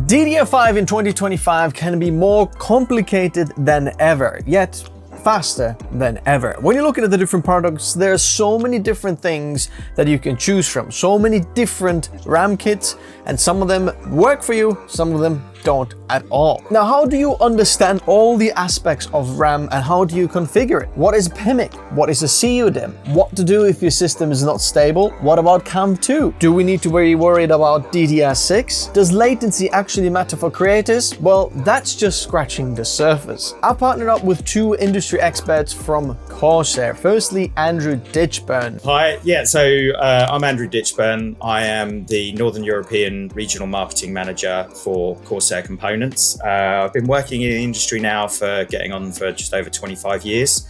DDR5 in 2025 can be more complicated than ever, yet faster than ever. When you're looking at the different products, there are so many different things that you can choose from, so many different RAM kits, and some of them work for you, some of them don't at all. Now, how do you understand all the aspects of RAM and how do you configure it? What is PMIC? What is a CUDIMM? What to do if your system is not stable? What about CAM2? Do we need to be worried about DDR6? Does latency actually matter for creators? Well, that's just scratching the surface. I partnered up with two industry experts from Corsair. Firstly, Andrew Ditchburn. Hi, so I'm Andrew Ditchburn. I am the Northern European Regional Marketing Manager for Corsair Components. I've been working in the industry now for getting on for just over 25 years.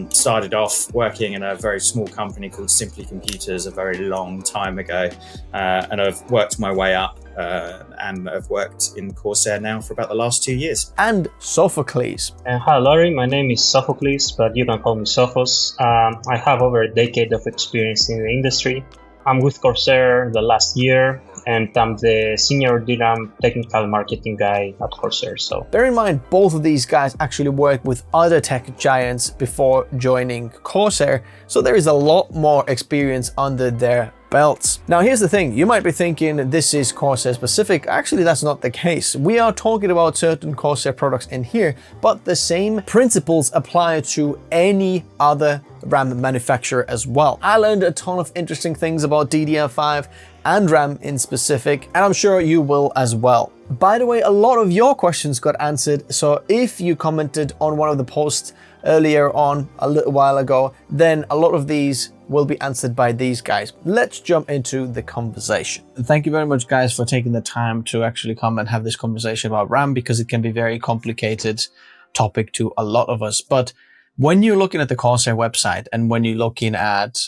Started off working in a very small company called Simply Computers a very long time ago, and I've worked my way up and I've worked in Corsair now for about the last 2 years. And Sophocles. Hi Lauri, my name is Sophocles, but you can call me Sophos. I have over a decade of experience in the industry. I'm with Corsair the last year, and I'm the senior DRAM technical marketing guy at Corsair. So bear in mind, both of these guys actually worked with other tech giants before joining Corsair, so there is a lot more experience under their belts. Now, here's the thing. You might be thinking this is Corsair specific. Actually, that's not the case. We are talking about certain Corsair products in here, but the same principles apply to any other RAM manufacturer as well. I learned a ton of interesting things about DDR5 and RAM in specific, and I'm sure you will as well. By the way, a lot of your questions got answered, so if you commented on one of the posts earlier on a little while ago, then a lot of these will be answered by these guys. Let's jump into the conversation. Thank you very much, guys, for taking the time to actually come and have this conversation about RAM, because it can be a very complicated topic to a lot of us. But when you're looking at the Corsair website and when you're looking at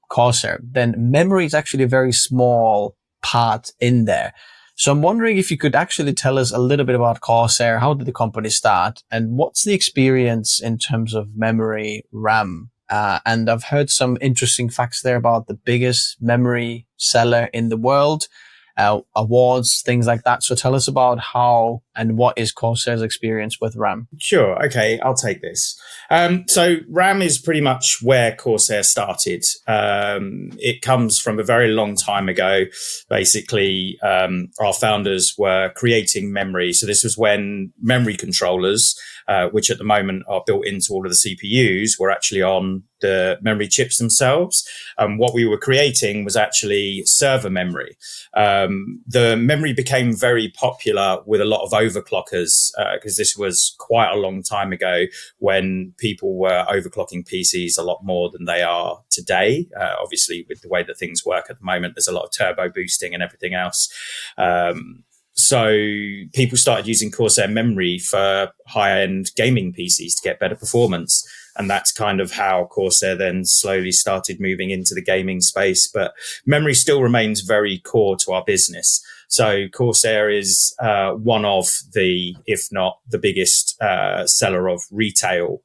Corsair, then memory is actually a very small part in there. So I'm wondering if you could actually tell us a little bit about Corsair. How did the company start, and what's the experience in terms of memory RAM? And I've heard some interesting facts there about the biggest memory seller in the world, awards, things like that. So tell us about how and what is Corsair's experience with RAM. Sure. Okay, I'll take this. So RAM is pretty much where Corsair started. It comes from a very long time ago. Basically, our founders were creating memory. So this was when memory controllers, which at the moment are built into all of the CPUs, were actually on the memory chips themselves. What we were creating was actually server memory. The memory became very popular with a lot of overclockers, because this was quite a long time ago when people were overclocking PCs a lot more than they are today. Obviously, with the way that things work at the moment, there's a lot of turbo boosting and everything else. So people started using Corsair memory for high-end gaming PCs to get better performance. And that's kind of how Corsair then slowly started moving into the gaming space. But memory still remains very core to our business. So Corsair is one of the, if not the biggest seller of retail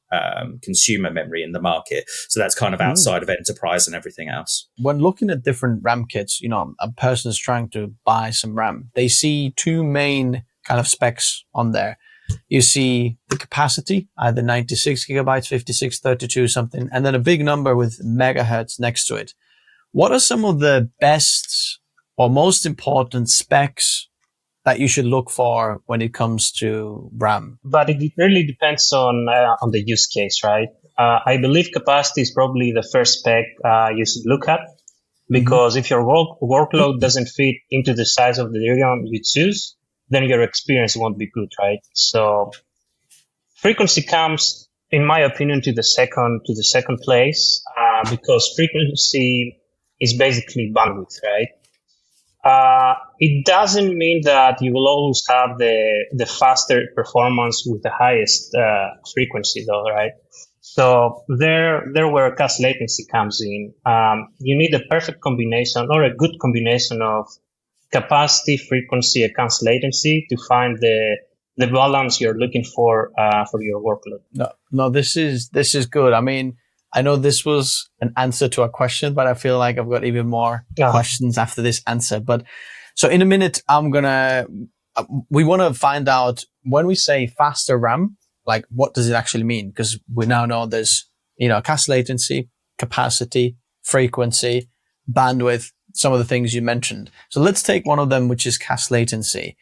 consumer memory in the market. So that's kind of outside of enterprise and everything else. When looking at different RAM kits, a person is trying to buy some RAM. They see two main kind of specs on there. You see the capacity, either 96 gigabytes, 56, 32, something, and then a big number with megahertz next to it. What are some of the best or most important specs that you should look for when it comes to RAM? But it really depends on the use case, right? I believe capacity is probably the first spec you should look at, because if your workload doesn't fit into the size of the DRAM you choose, then your experience won't be good, right? So frequency comes, in my opinion, to the second place, because frequency is basically bandwidth, right? It doesn't mean that you will always have the faster performance with the highest frequency, though, right? So there where cache latency comes in. You need a perfect combination or a good combination of capacity, frequency, and cache latency to find the balance you're looking for your workload. No, this is good. I mean, I know this was an answer to a question, but I feel like I've got even more questions after this answer. But so in a minute, we want to find out when we say faster RAM, like what does it actually mean? Because we now know there's, cache latency, capacity, frequency, bandwidth, some of the things you mentioned. So let's take one of them, which is cache latency.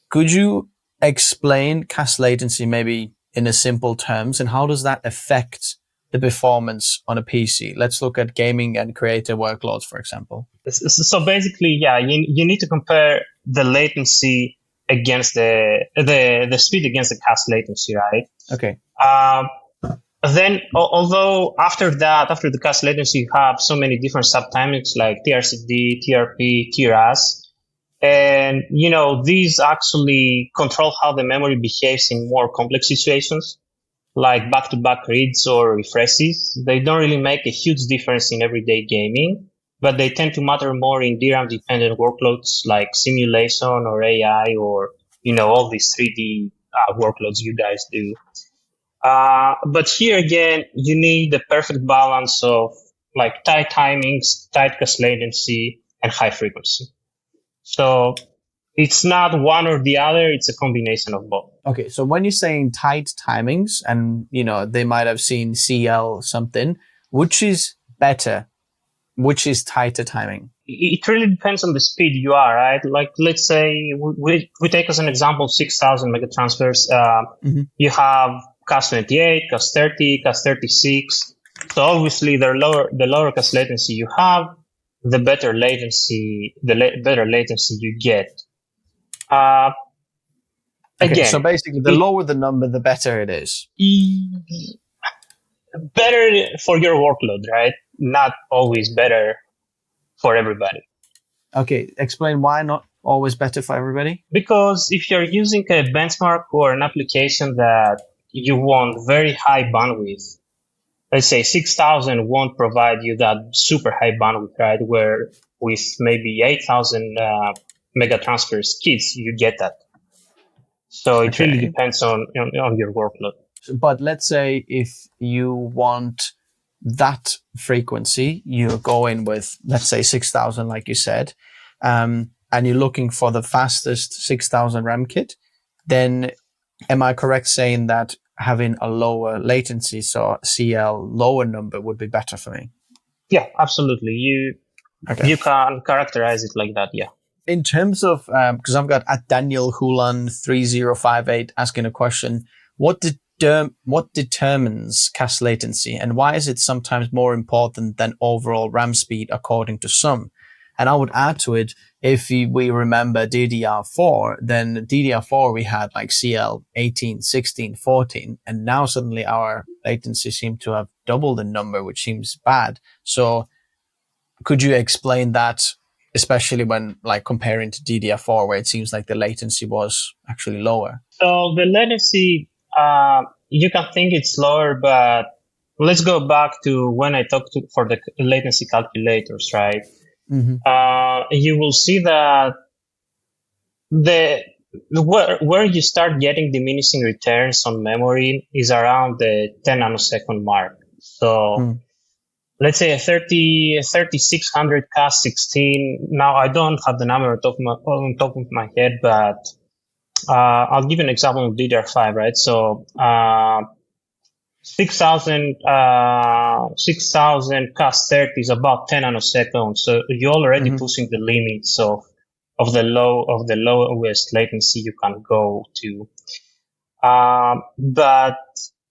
Could you explain cache latency maybe in a simple terms, and how does that affect the performance on a PC? Let's look at gaming and creator workloads, for example. So basically, you need to compare the latency against the speed against the cache latency, right? Okay. Then, although after the cache latency, you have so many different subtimings like TRCD, TRP, TRAS. And, these actually control how the memory behaves in more complex situations, like back-to-back reads or refreshes. They don't really make a huge difference in everyday gaming, but they tend to matter more in DRAM-dependent workloads like simulation or AI or, all these 3D workloads you guys do. But here again, you need the perfect balance of like tight timings, tight cache latency, and high frequency. So it's not one or the other, it's a combination of both. Okay, so when you're saying tight timings and, they might have seen CL something, which is better? Which is tighter timing? It really depends on the speed you are, right? Like, let's say we take as an example 6,000 megatransfers. You have CAS 28, CAS 30, CAS 36. So obviously the lower cache latency you have, the better latency you get. Again, so basically, the lower the number, the better it is. Better for your workload, right? Not always better for everybody. Okay, explain why not always better for everybody? Because if you're using a benchmark or an application that you want very high bandwidth, let's say 6,000 won't provide you that super high bandwidth, right? Where with maybe 8,000 megatransfers kits, you get that. So it really depends on your workload. But let's say if you want that frequency, you go in with, let's say 6,000, like you said, and you're looking for the fastest 6,000 RAM kit, then am I correct saying that having a lower latency, so CL lower number, would be better for me? Yeah, absolutely. You can characterize it like that, yeah. In terms of, because I've got at Daniel Hulan 3058 asking a question, what determines cache latency, and why is it sometimes more important than overall RAM speed according to some? And I would add to it, if we remember DDR4, then DDR4 we had like CL 18, 16, 14, and now suddenly our latency seemed to have doubled the number, which seems bad. So could you explain that, especially when like comparing to DDR4, where it seems like the latency was actually lower? So the latency, you can think it's lower, but let's go back to when I talked for the latency calculators, right? Mm-hmm. You will see that where you start getting diminishing returns on memory is around the 10 nanosecond mark. So let's say a 3600 CAS 16. Now I don't have the number on top of my head, but I'll give you an example of DDR5, right? So 6,000 CAS 30 is about 10 nanoseconds. So you're already pushing the limits of the lowest latency you can go to. But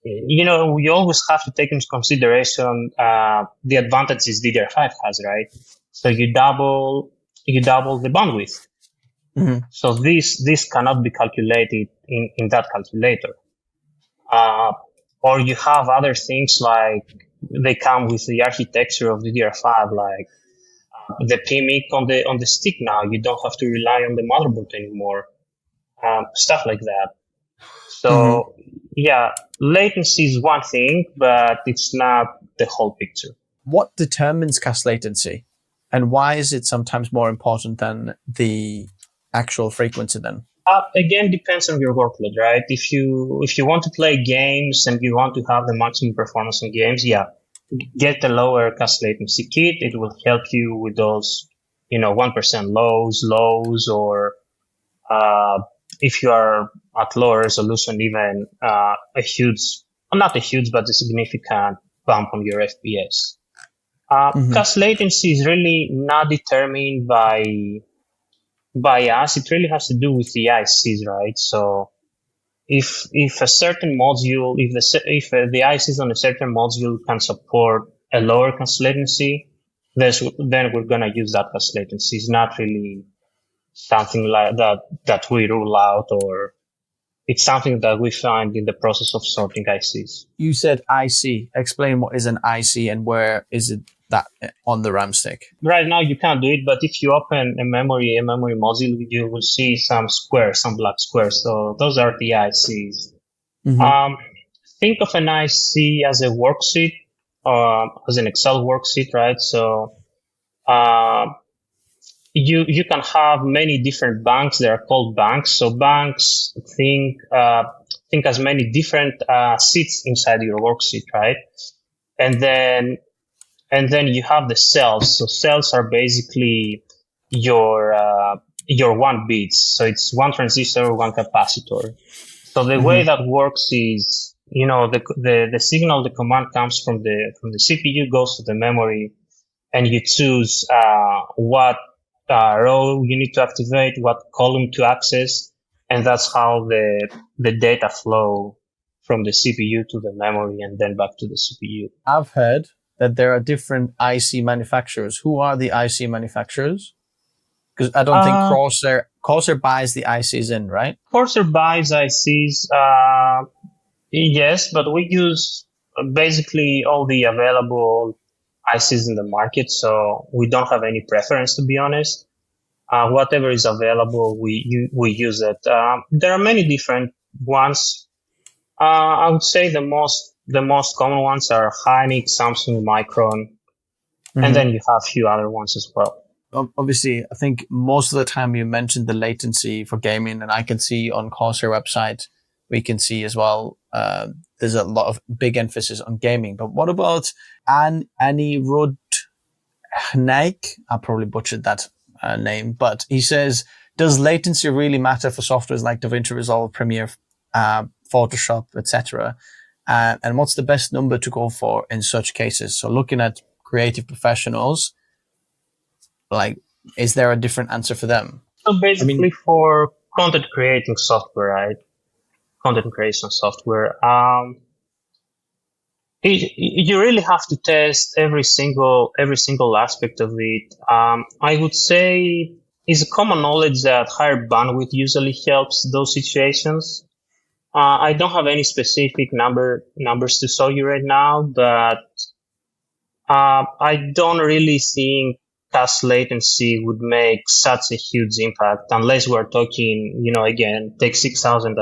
we always have to take into consideration the advantages DDR5 has, right? So you double the bandwidth. Mm-hmm. So this cannot be calculated in that calculator. Or you have other things like they come with the architecture of DDR5, like the PMIC on the stick now. You don't have to rely on the motherboard anymore. Stuff like that. So latency is one thing, but it's not the whole picture. What determines cache latency, and why is it sometimes more important than the actual frequency then? Again, depends on your workload, right? If you want to play games and you want to have the maximum performance in games, get a lower cache latency kit. It will help you with those, 1% lows, or if you are at lower resolution, even not a huge, but a significant bump on your FPS. Cache latency is really not determined by us. It really has to do with the ICs, right? So if a certain module, if the ICs on a certain module can support a lower cache latency, then we're gonna use that cache latency. It's not really something like that we rule out, or it's something that we find in the process of sorting ICs. You said IC. Explain what is an IC and where is it that on the RAM stick? Right now you can't do it, but if you open a memory module, you will see some squares, some black squares. So those are the ICs. Think of an IC as a worksheet, as an Excel worksheet, right? So you can have many different banks. They are called banks. So banks, think as many different seats inside your worksheet, right? And then you have the cells. So cells are basically your 1 bits. So it's one transistor, one capacitor. So the way that works is, the signal, the command comes from the CPU, goes to the memory, and you choose what row you need to activate, what column to access, and that's how the data flow from the CPU to the memory and then back to the CPU. I've heard that there are different IC manufacturers. Who are the IC manufacturers? Because I don't think Corsair buys the ICs in, right? Corsair buys ICs, yes, but we use basically all the available ICs in the market, so we don't have any preference, to be honest. Whatever is available, we use it. There are many different ones. I would say the most common ones are Hynix, Samsung, Micron, and then you have a few other ones as well. Obviously, I think most of the time you mentioned the latency for gaming, and I can see on Corsair website, we can see as well, there's a lot of big emphasis on gaming. But what about Ani Ruddick? I probably butchered that name, but he says, does latency really matter for softwares like DaVinci Resolve, Premiere, Photoshop, etc.? And what's the best number to go for in such cases? So looking at creative professionals, is there a different answer for them? So basically for content creating software, right? Content creation software, you really have to test every single aspect of it. I would say it's a common knowledge that higher bandwidth usually helps those situations. I don't have any specific numbers to show you right now, but I don't really think cache latency would make such a huge impact unless we're talking, again, take 6000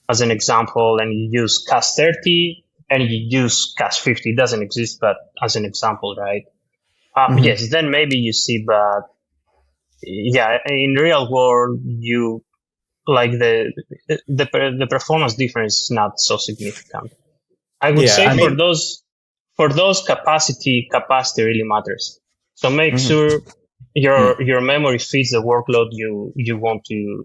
as an example, and you use cache 30 and you use cache 50. It doesn't exist, but as an example, right? Yes, then maybe you see, but yeah, in real world, the performance difference is not so significant. I would say for those capacity really matters. So make sure your memory fits the workload you want to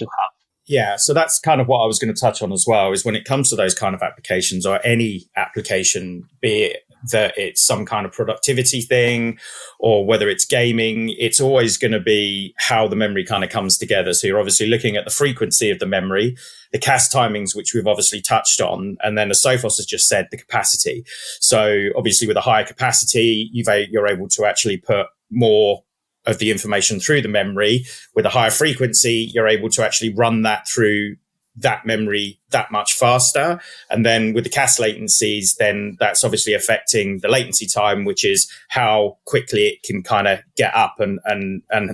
have. Yeah, so that's kind of what I was going to touch on as well, is when it comes to those kind of applications, or any application, be it that it's some kind of productivity thing or whether it's gaming, it's always going to be how the memory kind of comes together. So you're obviously looking at the frequency of the memory, the cache timings, which we've obviously touched on, and then as Sophos has just said, the capacity. So obviously with a higher capacity, you're able to actually put more of the information through the memory. With a higher frequency, you're able to actually run that through that memory that much faster. And then with the cache latencies, then that's obviously affecting the latency time, which is how quickly it can kind of get up and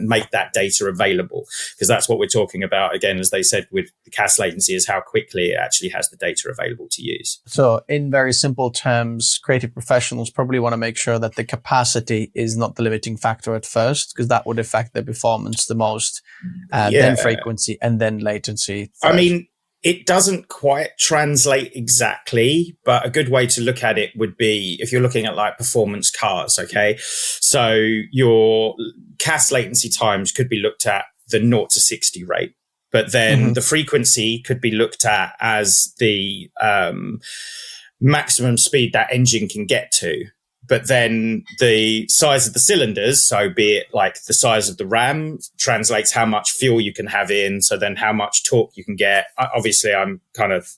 make that data available. Because that's what we're talking about, again, as they said, with the cache latency, is how quickly it actually has the data available to use. So in very simple terms, creative professionals probably want to make sure that the capacity is not the limiting factor at first, because that would affect their performance the most, then frequency and then latency third. I mean, It doesn't quite translate exactly, but a good way to look at it would be if you're looking at like performance cars, okay? So your CAS latency times could be looked at the 0 to 60 rate, but then the frequency could be looked at as the maximum speed that engine can get to. But then the size of the cylinders, so be it like the size of the RAM, translates how much fuel you can have in. So then how much torque you can get. Obviously, I'm kind of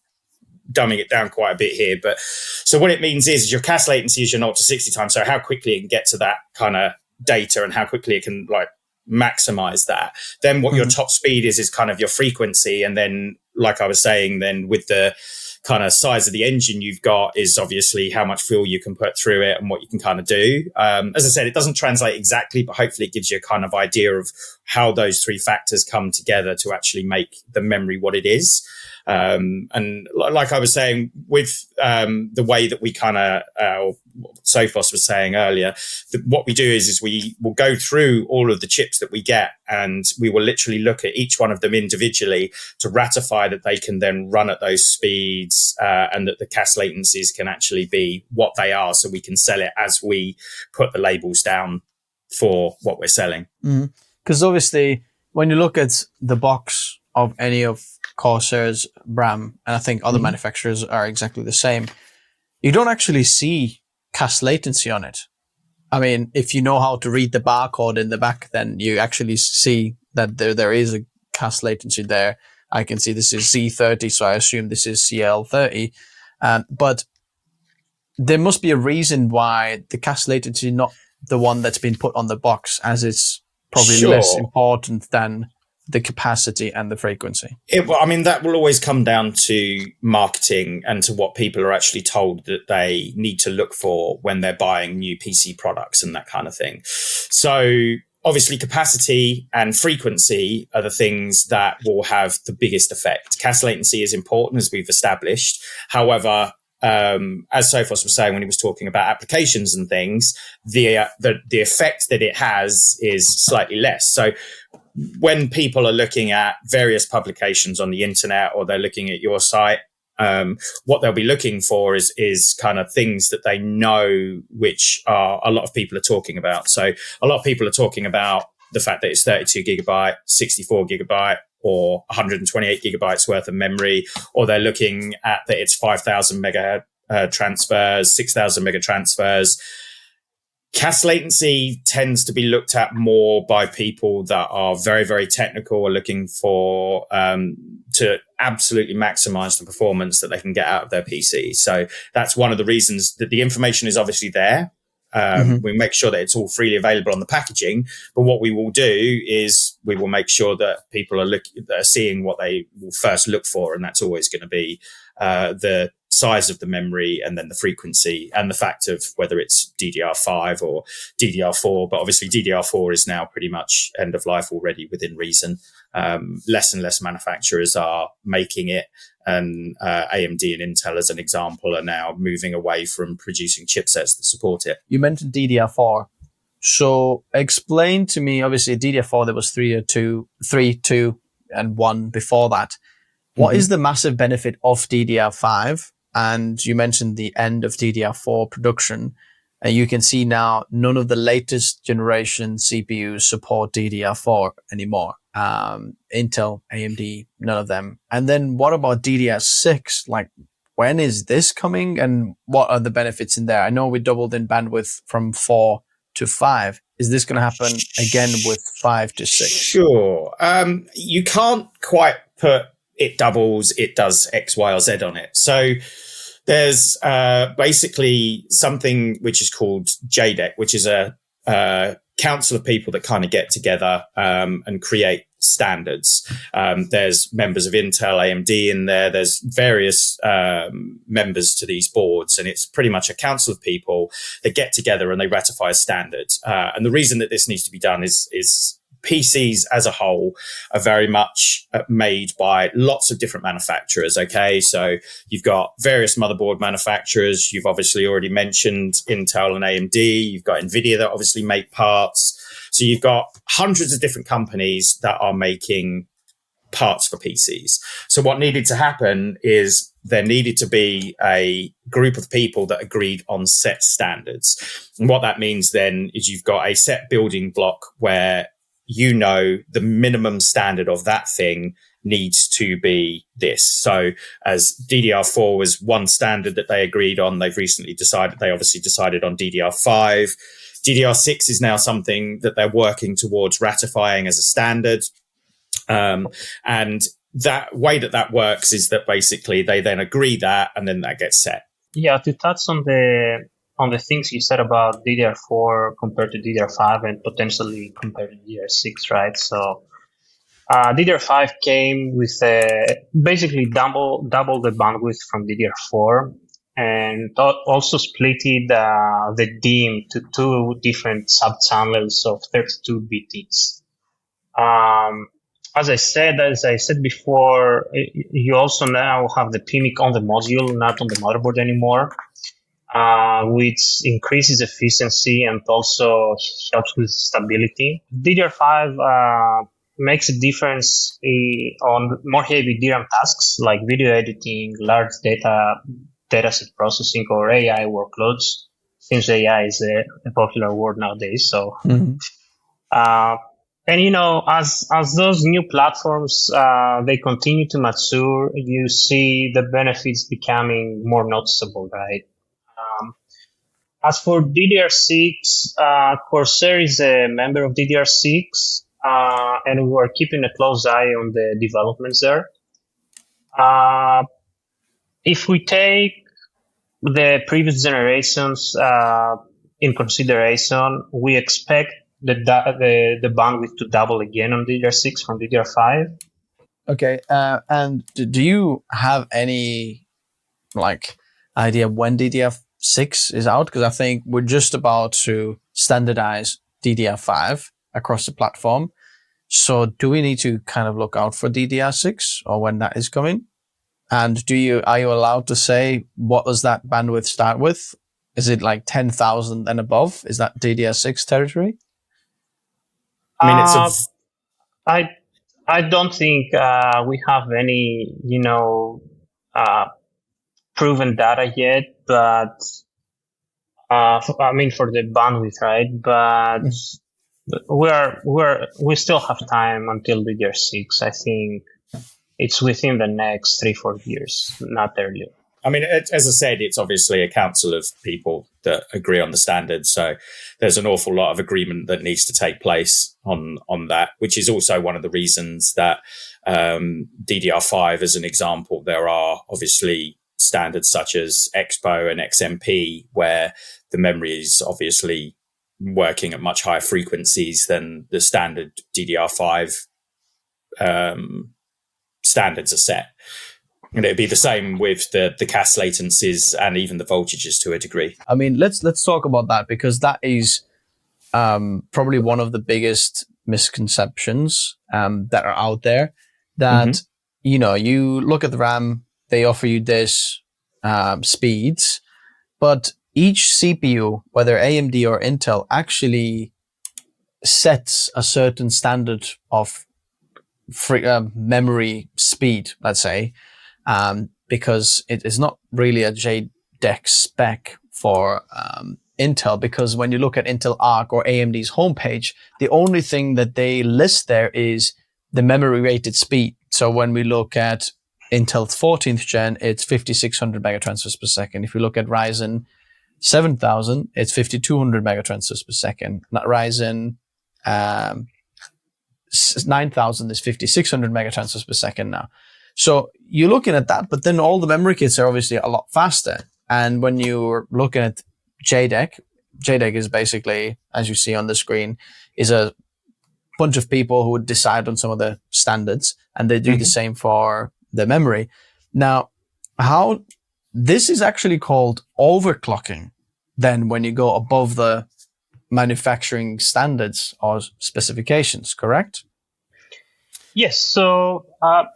dumbing it down quite a bit here. But so what it means is your CAS latency is your 0 to 60 times. So how quickly it can get to that kind of data and how quickly it can like maximize that. Then what your top speed is kind of your frequency. And then, like I was saying, then with the kind of size of the engine you've got is obviously how much fuel you can put through it and what you can kind of do. As I said, it doesn't translate exactly, but hopefully it gives you a kind of idea of how those three factors come together to actually make the memory what it is. And like I was saying, with the way that we kind of, Sophos was saying earlier, what we do is we will go through all of the chips that we get and we will literally look at each one of them individually to ratify that they can then run at those speeds and that the CAS latencies can actually be what they are, so we can sell it as we put the labels down for what we're selling. Because obviously, when you look at the box of any of Corsair's RAM, and I think other manufacturers are exactly the same, you don't actually see CAS latency on it. I mean, if you know how to read the barcode in the back, then you actually see that there is a CAS latency there. I can see this is C30, so I assume this is CL30. But there must be a reason why the CAS latency is not the one that's been put on the box, as it's probably less important than the capacity and the frequency. I mean, that will always come down to marketing and to what people are actually told that they need to look for when they're buying new PC products and that kind of thing. So obviously capacity and frequency are the things that will have the biggest effect. CAS latency is important, as we've established. However, as Sophos was saying when he was talking about applications and things, the effect that it has is slightly less. So when people are looking at various publications on the internet or they're looking at your site, what they'll be looking for is kind of things that they know, which are a lot of people are talking about. So a lot of people are talking about the fact that it's 32 gigabyte, 64 gigabyte, or 128 gigabytes worth of memory, or they're looking at that it's 5,000 mega transfers, 6,000 mega transfers. CAS latency tends to be looked at more by people that are very, very technical or looking for to absolutely maximize the performance that they can get out of their PC. So that's one of the reasons that the information is obviously there. We make sure that it's all freely available on the packaging. But what we will do is we will make sure that people are seeing what they will first look for. And that's always going to be the size of the memory and then the frequency and the fact of whether it's DDR5 or DDR4. But obviously DDR4 is now pretty much end of life already within reason. Less and less manufacturers are making it. And AMD and Intel, as an example, are now moving away from producing chipsets that support it. You mentioned DDR4. So explain to me, obviously DDR4, there was 3, 2, and 1 before that. What is the massive benefit of DDR5? And you mentioned the end of DDR4 production. And you can see now none of the latest generation CPUs support DDR4 anymore. Intel, AMD, none of them. And then what about DDR6? Like, when is this coming and what are the benefits in there? I know we doubled in bandwidth from 4 to 5. Is this going to happen again with 5 to 6? Sure. You can't quite put it doubles, it does X, Y, or Z on it. So there's basically something which is called JEDEC, which is a council of people that kind of get together and create standards. There's members of Intel, AMD in there. There's various members to these boards, and it's pretty much a council of people that get together and they ratify a standard. And the reason that this needs to be done is PCs as a whole are very much made by lots of different manufacturers. Okay. So you've got various motherboard manufacturers. You've obviously already mentioned Intel and AMD. You've got NVIDIA that obviously make parts. So you've got hundreds of different companies that are making parts for PCs. So what needed to happen is there needed to be a group of people that agreed on set standards. And what that means then is you've got a set building block where you know the minimum standard of that thing needs to be this. So as DDR4 was one standard that they agreed on, they obviously decided on DDR5. DDR6 is now something that they're working towards ratifying as a standard. And that way that works is that basically they then agree that, and then that gets set. Yeah, to touch on the things you said about DDR4 compared to DDR5 and potentially compared to DDR6, right? So DDR5 came with basically double the bandwidth from DDR4, and also splitted the DIMM to two different sub-channels of 32 bits. As I said before, you also now have the PMIC on the module, not on the motherboard anymore, which increases efficiency and also helps with stability. DDR5 makes a difference on more heavy DRAM tasks like video editing, large dataset processing, or AI workloads, since AI is a popular word nowadays. So, and as those new platforms they continue to mature, you see the benefits becoming more noticeable, right? As for DDR6, Corsair is a member of DDR6. And we are keeping a close eye on the developments there. If we take the previous generations in consideration, we expect the bandwidth to double again on DDR6 from DDR5. Okay, and do you have any idea when DDR6 is out? Because I think we're just about to standardize DDR5 across the platform. So do we need to kind of look out for DDR6 or when that is coming? And are you allowed to say what does that bandwidth start with? Is it like 10,000 and above? Is that DDR6 territory? I mean, I don't think we have any proven data yet, but for the bandwidth, right? But we still have time until DDR6. I think it's within the next 3-4 years, not earlier. I mean, as I said, it's obviously a council of people that agree on the standards. So there's an awful lot of agreement that needs to take place on that, which is also one of the reasons that DDR5, as an example, there are obviously standards such as EXPO and XMP, where the memory is obviously working at much higher frequencies than the standard DDR5 standards are set. And it'd be the same with the CAS latencies and even the voltages to a degree. I mean, let's talk about that, because that is probably one of the biggest misconceptions that are out there. That you look at the RAM, they offer you this speeds, but each CPU, whether AMD or Intel, actually sets a certain standard of memory speed, let's say. Because it is not really a JEDEC spec for Intel, because when you look at Intel Arc or AMD's homepage, the only thing that they list there is the memory rated speed. So when we look at Intel's 14th gen, it's 5600 megatransfers per second. If you look at Ryzen 7000, it's 5200 megatransfers per second. Not Ryzen 9000 is 5600 megatransfers per second now. So you're looking at that, but then all the memory kits are obviously a lot faster. And when you're looking at JEDEC is basically, as you see on the screen, is a bunch of people who would decide on some of the standards, and they do the same for the memory. Now, this is actually called overclocking then when you go above the manufacturing standards or specifications, correct? Yes. So, I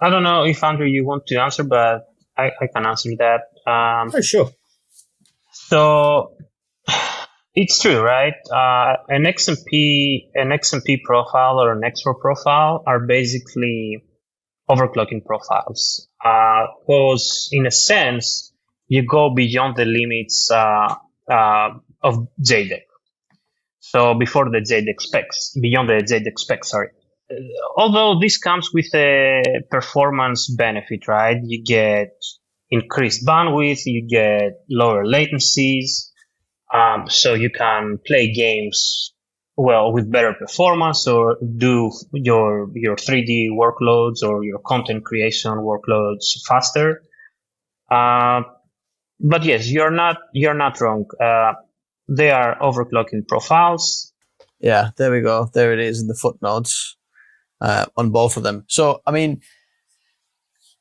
don't know if, Andrew, you want to answer, but I can answer that. Oh, sure. So It's true, right? An XMP profile or an XPro profile are basically overclocking profiles. Because in a sense, you go beyond the limits of JEDEC. So before the JEDEC specs, beyond the JEDEC specs, sorry. Although this comes with a performance benefit, right? You get increased bandwidth, you get lower latencies, so you can play games well with better performance or do your 3D workloads or your content creation workloads faster. But yes, you're not wrong. They are overclocking profiles. Yeah, there we go. There it is in the footnotes on both of them. So, I mean,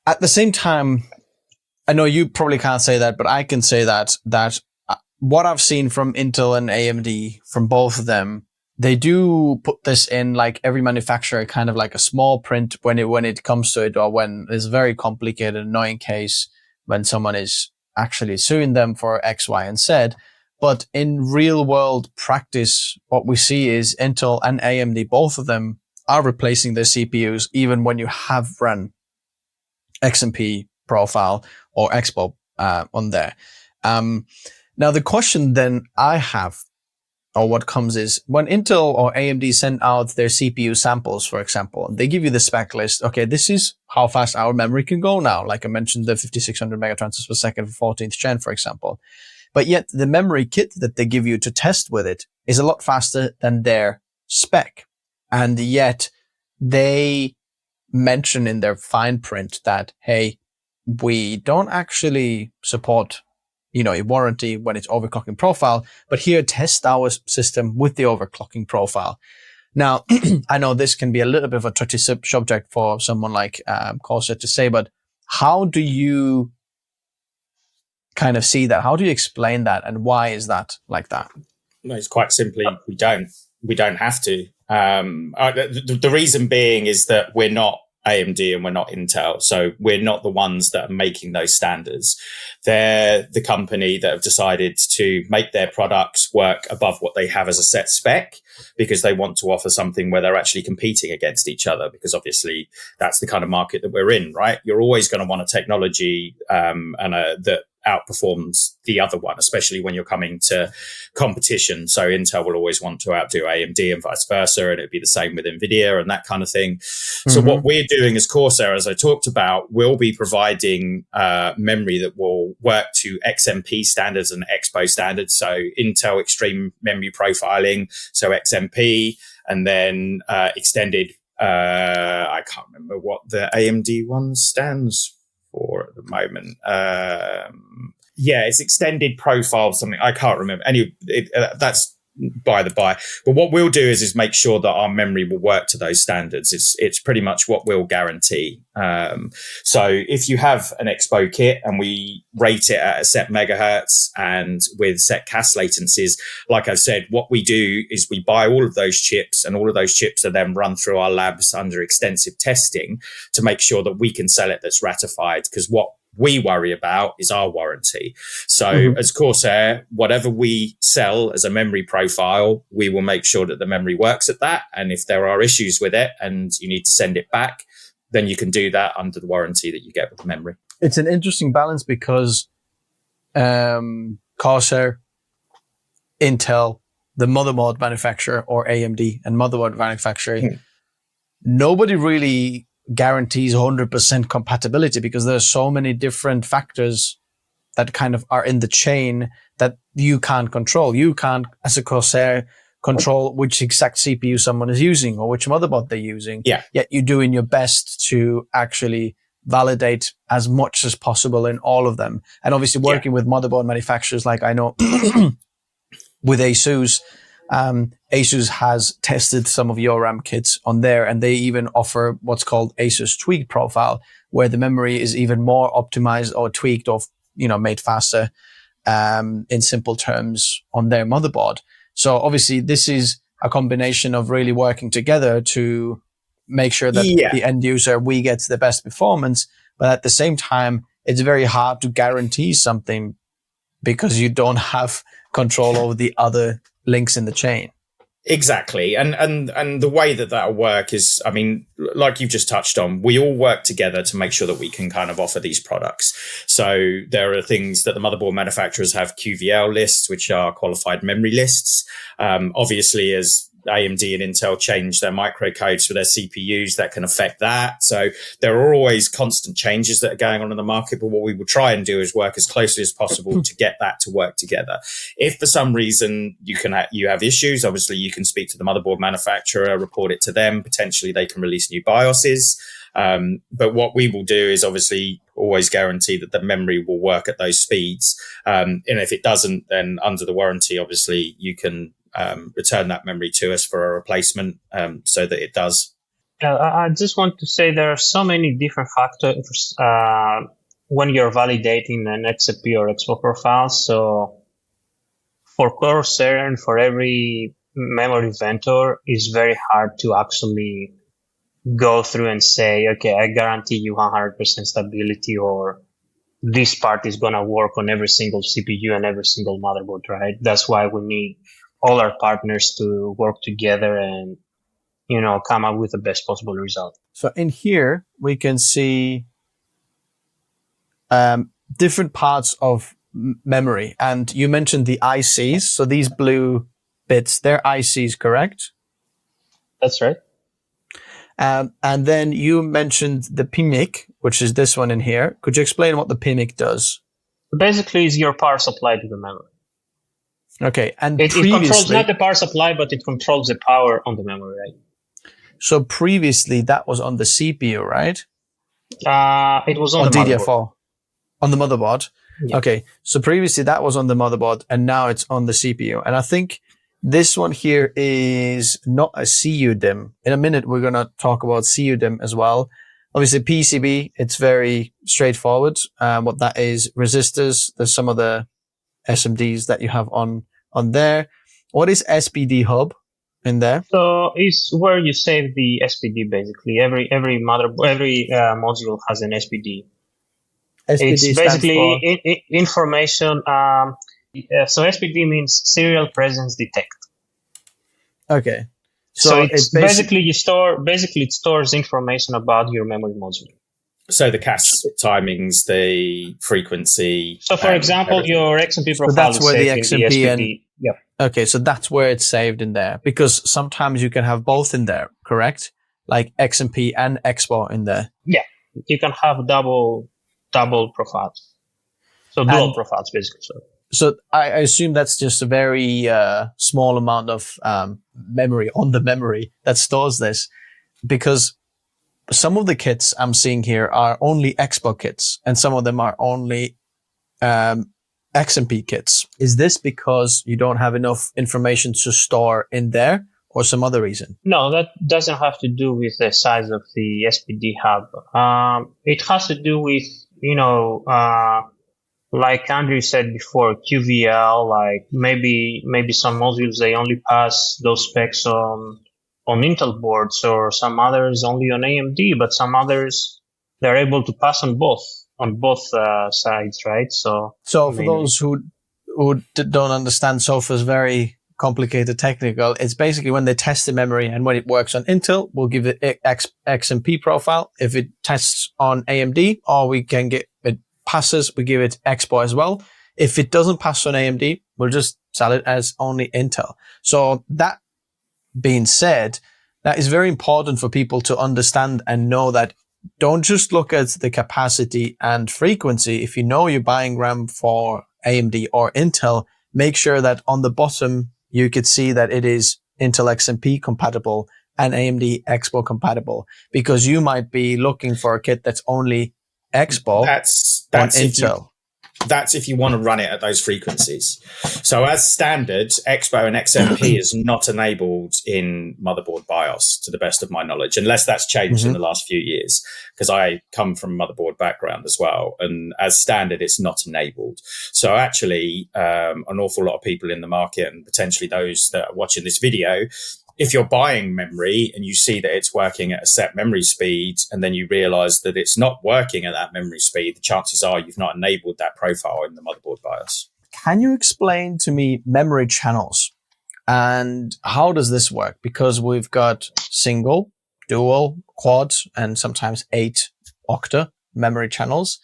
at the same time, I know you probably can't say that, but I can say that what I've seen from Intel and AMD, from both of them, they do put this in like every manufacturer, kind of like a small print when it comes to it, or when it's a very complicated, annoying case when someone is actually suing them for X, Y, and Z. But in real world practice, what we see is Intel and AMD, both of them are replacing their CPUs, even when you have run XMP profile or EXPO on there. Now, the question then I have, or what comes is, when Intel or AMD send out their CPU samples, for example, they give you the spec list. Okay, this is how fast our memory can go now. Like I mentioned, the 5600 megatransfers per second for 14th gen, for example. But yet the memory kit that they give you to test with it is a lot faster than their spec. And yet they mention in their fine print that, hey, we don't actually support, a warranty when it's overclocking profile, but here test our system with the overclocking profile. Now, I know this can be a little bit of a touchy subject for someone like Corsair to say, but how do you kind of see that? How do you explain that, and why is that like that? No, it's quite simply we don't have to. The reason being is that we're not AMD and we're not Intel, so we're not the ones that are making those standards. They're the company that have decided to make their products work above what they have as a set spec, because they want to offer something where they're actually competing against each other, because obviously that's the kind of market that we're in, right? You're always going to want a technology that outperforms the other one, especially when you're coming to competition. So Intel will always want to outdo AMD and vice versa, and it'd be the same with NVIDIA and that kind of thing. Mm-hmm. So what we're doing as Corsair, as I talked about, we'll be providing memory that will work to XMP standards and EXPO standards. So Intel Extreme Memory Profiling, so XMP, and then extended, I can't remember what the AMD one stands for at the moment. It's extended profile, something I can't remember. Anyway, that's by the by. But what we'll do is make sure that our memory will work to those standards. It's pretty much what we'll guarantee. So if you have an EXPO kit and we rate it at a set megahertz and with set CAS latencies, like I said, what we do is we buy all of those chips, and all of those chips are then run through our labs under extensive testing to make sure that we can sell it that's ratified, because what we worry about is our warranty. So as Corsair, whatever we sell as a memory profile, we will make sure that the memory works at that. And if there are issues with it and you need to send it back, then you can do that under the warranty that you get with the memory. It's an interesting balance because Corsair, Intel, the motherboard manufacturer, or AMD and motherboard manufacturer, nobody really guarantees 100% compatibility, because there are so many different factors that kind of are in the chain that you can't control. You can't, as a Corsair, control which exact CPU someone is using or which motherboard they're using. Yeah. Yet you're doing your best to actually validate as much as possible in all of them. And obviously working with motherboard manufacturers, like I know with ASUS, ASUS has tested some of your RAM kits on there, and they even offer what's called ASUS Tweaked Profile, where the memory is even more optimized or tweaked or, made faster, in simple terms, on their motherboard. So obviously this is a combination of really working together to make sure that the end user, we get the best performance. But at the same time, it's very hard to guarantee something because you don't have control over the other links in the chain. Exactly. And the way that that'll work is, I mean, like you've just touched on, we all work together to make sure that we can kind of offer these products. So there are things that the motherboard manufacturers have QVL lists, which are qualified memory lists. Obviously, as AMD and Intel change their microcodes for their CPUs, that can affect that. So there are always constant changes that are going on in the market. But what we will try and do is work as closely as possible to get that to work together. If for some reason you have issues, obviously you can speak to the motherboard manufacturer, report it to them. Potentially they can release new BIOSes. But what we will do is obviously always guarantee that the memory will work at those speeds. And if it doesn't, then under the warranty, obviously you can return that memory to us for a replacement, so that it does. I just want to say there are so many different factors when you're validating an XMP or EXPO profile. So for Corsair and for every memory vendor, it's very hard to actually go through and say, okay, I guarantee you 100% stability, or this part is going to work on every single CPU and every single motherboard, right? That's why we need all our partners to work together and, come up with the best possible result. So in here, we can see different parts of memory. And you mentioned the ICs. So these blue bits, they're ICs, correct? That's right. And then you mentioned the PMIC, which is this one in here. Could you explain what the PMIC does? Basically, it's your power supply to the memory. Okay, and it controls not the power supply, but it controls the power on the memory, right? So previously that was on the CPU, right? It was on the DDR4. motherboard. On the motherboard. Yeah. Okay, so previously that was on the motherboard, and now it's on the CPU. And I think this one here is not a CUDIMM. In a minute, we're going to talk about CUDIMM as well. Obviously, PCB, it's very straightforward. What that is, resistors. There's some of the SMDs that you have on there. What is SPD hub in there? So it's where you save the SPD. Basically, every module has an SPD. It's basically information. So SPD means serial presence detect. Okay. So it's basically it stores information about your memory module. So the cache timings, the frequency. So for example, everything. Your XMP profile that's is where the saved in XMP the SPD. and Yep. Okay, so that's where it's saved in there, because sometimes you can have both in there, correct? Like XMP and EXPO in there. Yeah, you can have double profiles. So dual profiles, basically. So I assume that's just a very small amount of memory on the memory that stores this, because some of the kits I'm seeing here are only EXPO kits, and some of them are only XMP kits. Is this because you don't have enough information to store in there, or some other reason? No, that doesn't have to do with the size of the SPD hub. It has to do with, like Andrew said before, QVL, like maybe some modules, they only pass those specs on Intel boards, or some others only on AMD, but some others, they're able to pass on both sides, right? So for those who don't understand SOFA's very complicated technical, it's basically when they test the memory, and when it works on Intel, we'll give it XMP profile. If it tests on AMD, or we can get it passes, we give it EXPO as well. If it doesn't pass on AMD, we'll just sell it as only Intel. So that being said, that is very important for people to understand and know that don't just look at the capacity and frequency. If you know you're buying RAM for AMD or Intel, make sure that on the bottom, you could see that it is Intel XMP compatible and AMD EXPO compatible, because you might be looking for a kit that's only EXPO on Intel. That's if you want to run it at those frequencies. So as standard, EXPO and XMP is not enabled in motherboard BIOS, to the best of my knowledge, unless that's changed in the last few years, because I come from a motherboard background as well. And as standard, it's not enabled. So actually, an awful lot of people in the market, and potentially those that are watching this video, if you're buying memory and you see that it's working at a set memory speed, and then you realize that it's not working at that memory speed, the chances are you've not enabled that profile in the motherboard BIOS. can you explain to me memory channels and how does this work? Because we've got single, dual, quad, and sometimes 8 octa memory channels.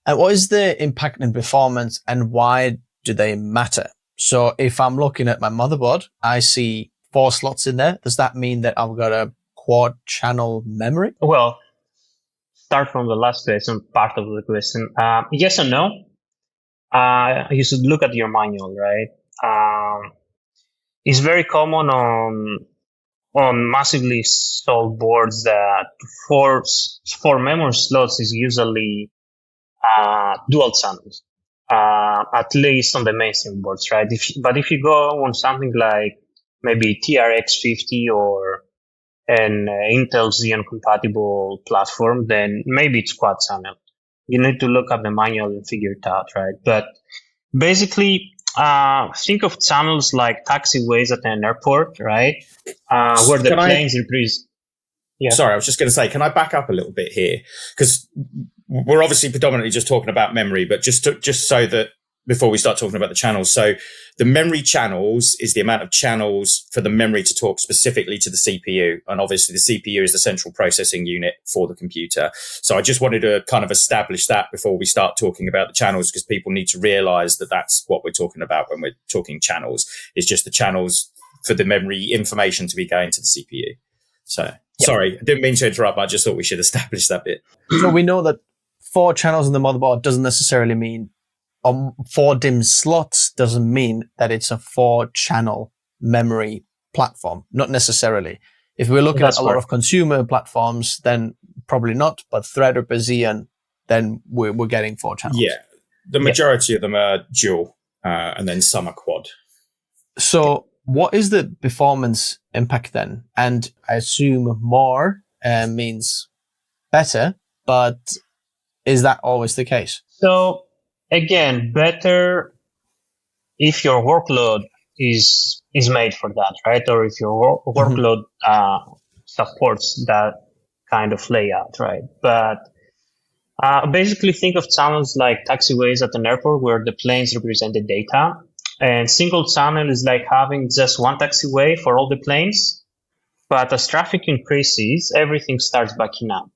And what is the impact in performance and why do they matter? So if I'm looking at my motherboard, I see 4 slots in there. Does that mean that I've got a quad channel memory? Well, start from the last question, part of the question. Yes and no. You should look at your manual, right? It's very common on massively sold boards that for memory slots is usually dual channels, at least on the mainstream boards, right? But if you go on something like maybe TRX50 or an Intel Xeon compatible platform, then maybe it's quad channel. You need to look at the manual and figure it out, right? But basically, think of channels like taxiways at an airport, right? Where the planes represent. Yeah. Sorry, I was just going to say, can I back up a little bit here? Because we're obviously predominantly just talking about memory, but just so that before we start talking about the channels. So the memory channels is the amount of channels for the memory to talk specifically to the CPU. And obviously the CPU is the central processing unit for the computer. So I just wanted to kind of establish that before we start talking about the channels, because people need to realize that that's what we're talking about when we're talking channels. It's just the channels for the memory information to be going to the CPU. So sorry, I didn't mean to interrupt. I just thought we should establish that bit. So we know that 4 channels in the motherboard doesn't necessarily mean 4 DIMM slots doesn't mean that it's a 4-channel memory platform. Not necessarily. If we're looking at a lot of consumer platforms, then probably not. But Threadripper Xeon, then we're getting 4 channels. Yeah, the majority of them are dual, and then some are quad. So what is the performance impact then? And I assume more means better, but is that always the case? So again, better if your workload is made for that, right? Or if your workload supports that kind of layout, right? But basically think of channels like taxiways at an airport where the planes represent the data. And single channel is like having just one taxiway for all the planes. But as traffic increases, everything starts backing up.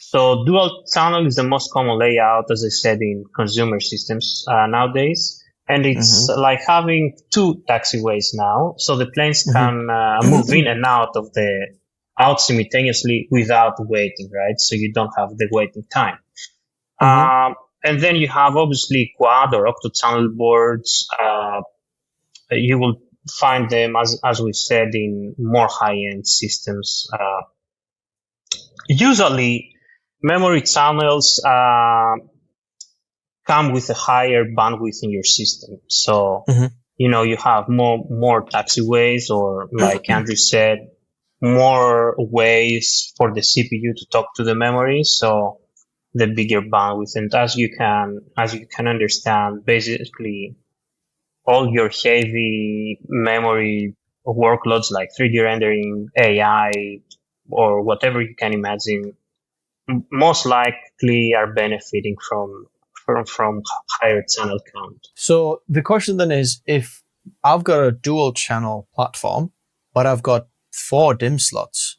So dual channel is the most common layout, as I said, in consumer systems nowadays. And it's like having 2 taxiways now. So the planes can move in and out simultaneously without waiting, right? So you don't have the waiting time. And then you have obviously quad or octo-channel boards. You will find them, as we said, in more high-end systems. Usually, memory channels come with a higher bandwidth in your system. So, you have more taxiways, or like Andrew said, more ways for the CPU to talk to the memory. So the bigger bandwidth. And as you can understand, basically all your heavy memory workloads like 3D rendering, AI, or whatever you can imagine, most likely are benefiting from higher channel count. So the question then is, if I've got a dual channel platform, but I've got 4 DIMM slots,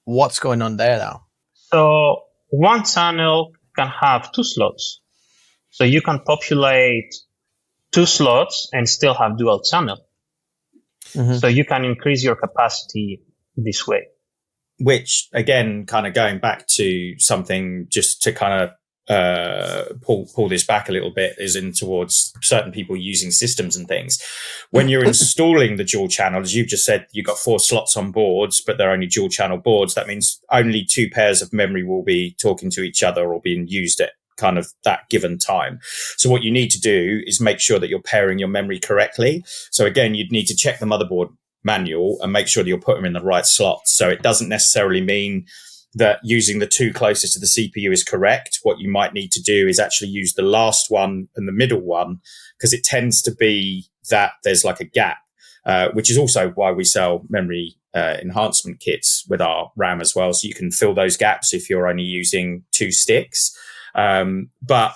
what's going on there now? So one channel can have 2 slots. So you can populate 2 slots and still have dual channel. So you can increase your capacity this way. Which, again, kind of going back to something just to kind of pull this back a little bit, is in towards certain people using systems and things. When you're installing the dual channel, as you've just said, you've got 4 slots on boards, but they're only dual channel boards. That means only 2 pairs of memory will be talking to each other or being used at kind of that given time. So what you need to do is make sure that you're pairing your memory correctly. So again, you'd need to check the motherboard manual and make sure that you're putting them in the right slots. So it doesn't necessarily mean that using the 2 closest to the CPU is correct. What you might need to do is actually use the last one and the middle one, because it tends to be that there's like a gap, which is also why we sell memory enhancement kits with our RAM as well. So you can fill those gaps if you're only using 2 sticks. But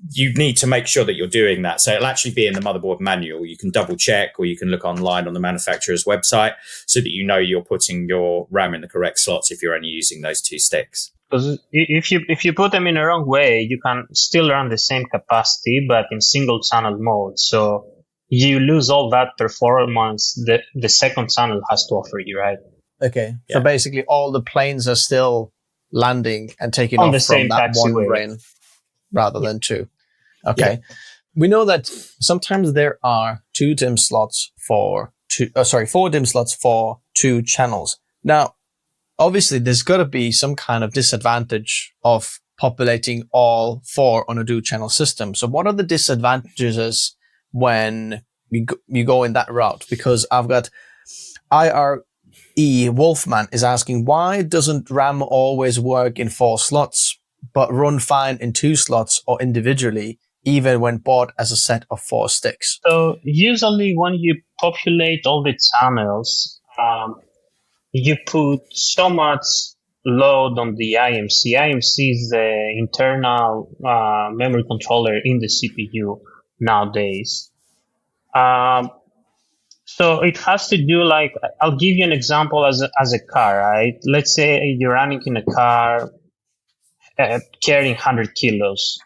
you need to make sure that you're doing that. So it'll actually be in the motherboard manual. You can double check, or you can look online on the manufacturer's website so that you know you're putting your RAM in the correct slots if you're only using those 2 sticks. Because if you put them in the wrong way, you can still run the same capacity, but in single channel mode. So you lose all that performance that the second channel has to offer you, right? Okay. Yeah. So basically all the planes are still landing and taking on off the from same that one taxiway brain rather than 2. Okay. Yeah. We know that sometimes there are 4 DIMM slots for 2 channels. Now, obviously, there's got to be some kind of disadvantage of populating all 4 on a dual channel system. So what are the disadvantages when you go in that route? Because I've got IRE Wolfman is asking, why doesn't RAM always work in 4 slots, but run fine in 2 slots or individually, even when bought as a set of 4 sticks? So usually when you populate all the channels, you put so much load on the IMC. IMC is the internal memory controller in the CPU nowadays. So it has to do like, I'll give you an example as a car, right? Let's say you're running in a car carrying 100 kilos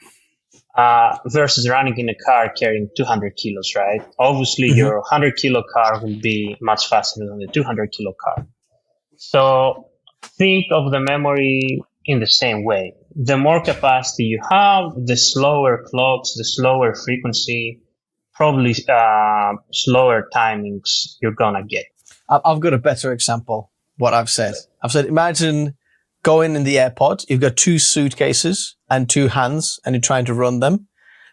versus running in a car carrying 200 kilos, right? Obviously, your 100 kilo car will be much faster than the 200 kilo car. So think of the memory in the same way. The more capacity you have, the slower clocks, the slower frequency, probably slower timings you're gonna get. I've got a better example. What I've said, imagine going in the airport. You've got 2 suitcases and 2 hands, and you're trying to run them.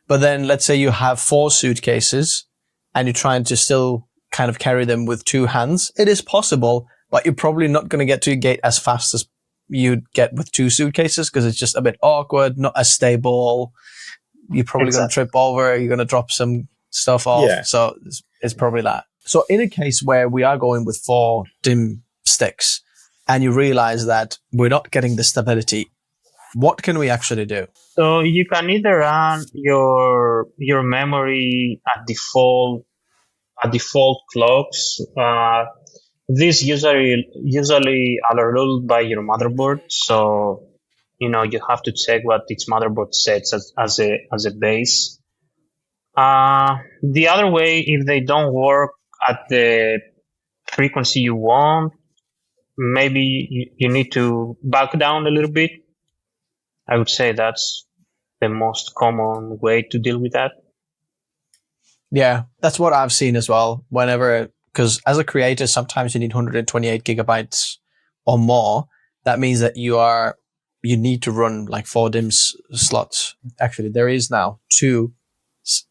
But then let's say you have 4 suitcases, and you're trying to still kind of carry them with 2 hands. It is possible, but you're probably not going to get to your gate as fast as you'd get with 2 suitcases, because it's just a bit awkward, not as stable. You're probably going to trip over. You're going to drop some stuff off. Yeah. So it's probably that. So in a case where we are going with 4 DIMM sticks and you realize that we're not getting the stability, what can we actually do? So you can either run your memory at default clocks. These usually are ruled by your motherboard. So, you have to check what each motherboard sets as a base. The other way, if they don't work at the frequency you want, maybe you need to back down a little bit. I would say that's the most common way to deal with that. Yeah, that's what I've seen as well. Because as a creator, sometimes you need 128 gigabytes or more. That means that you need to run like 4 DIMMs slots. Actually, there is now 2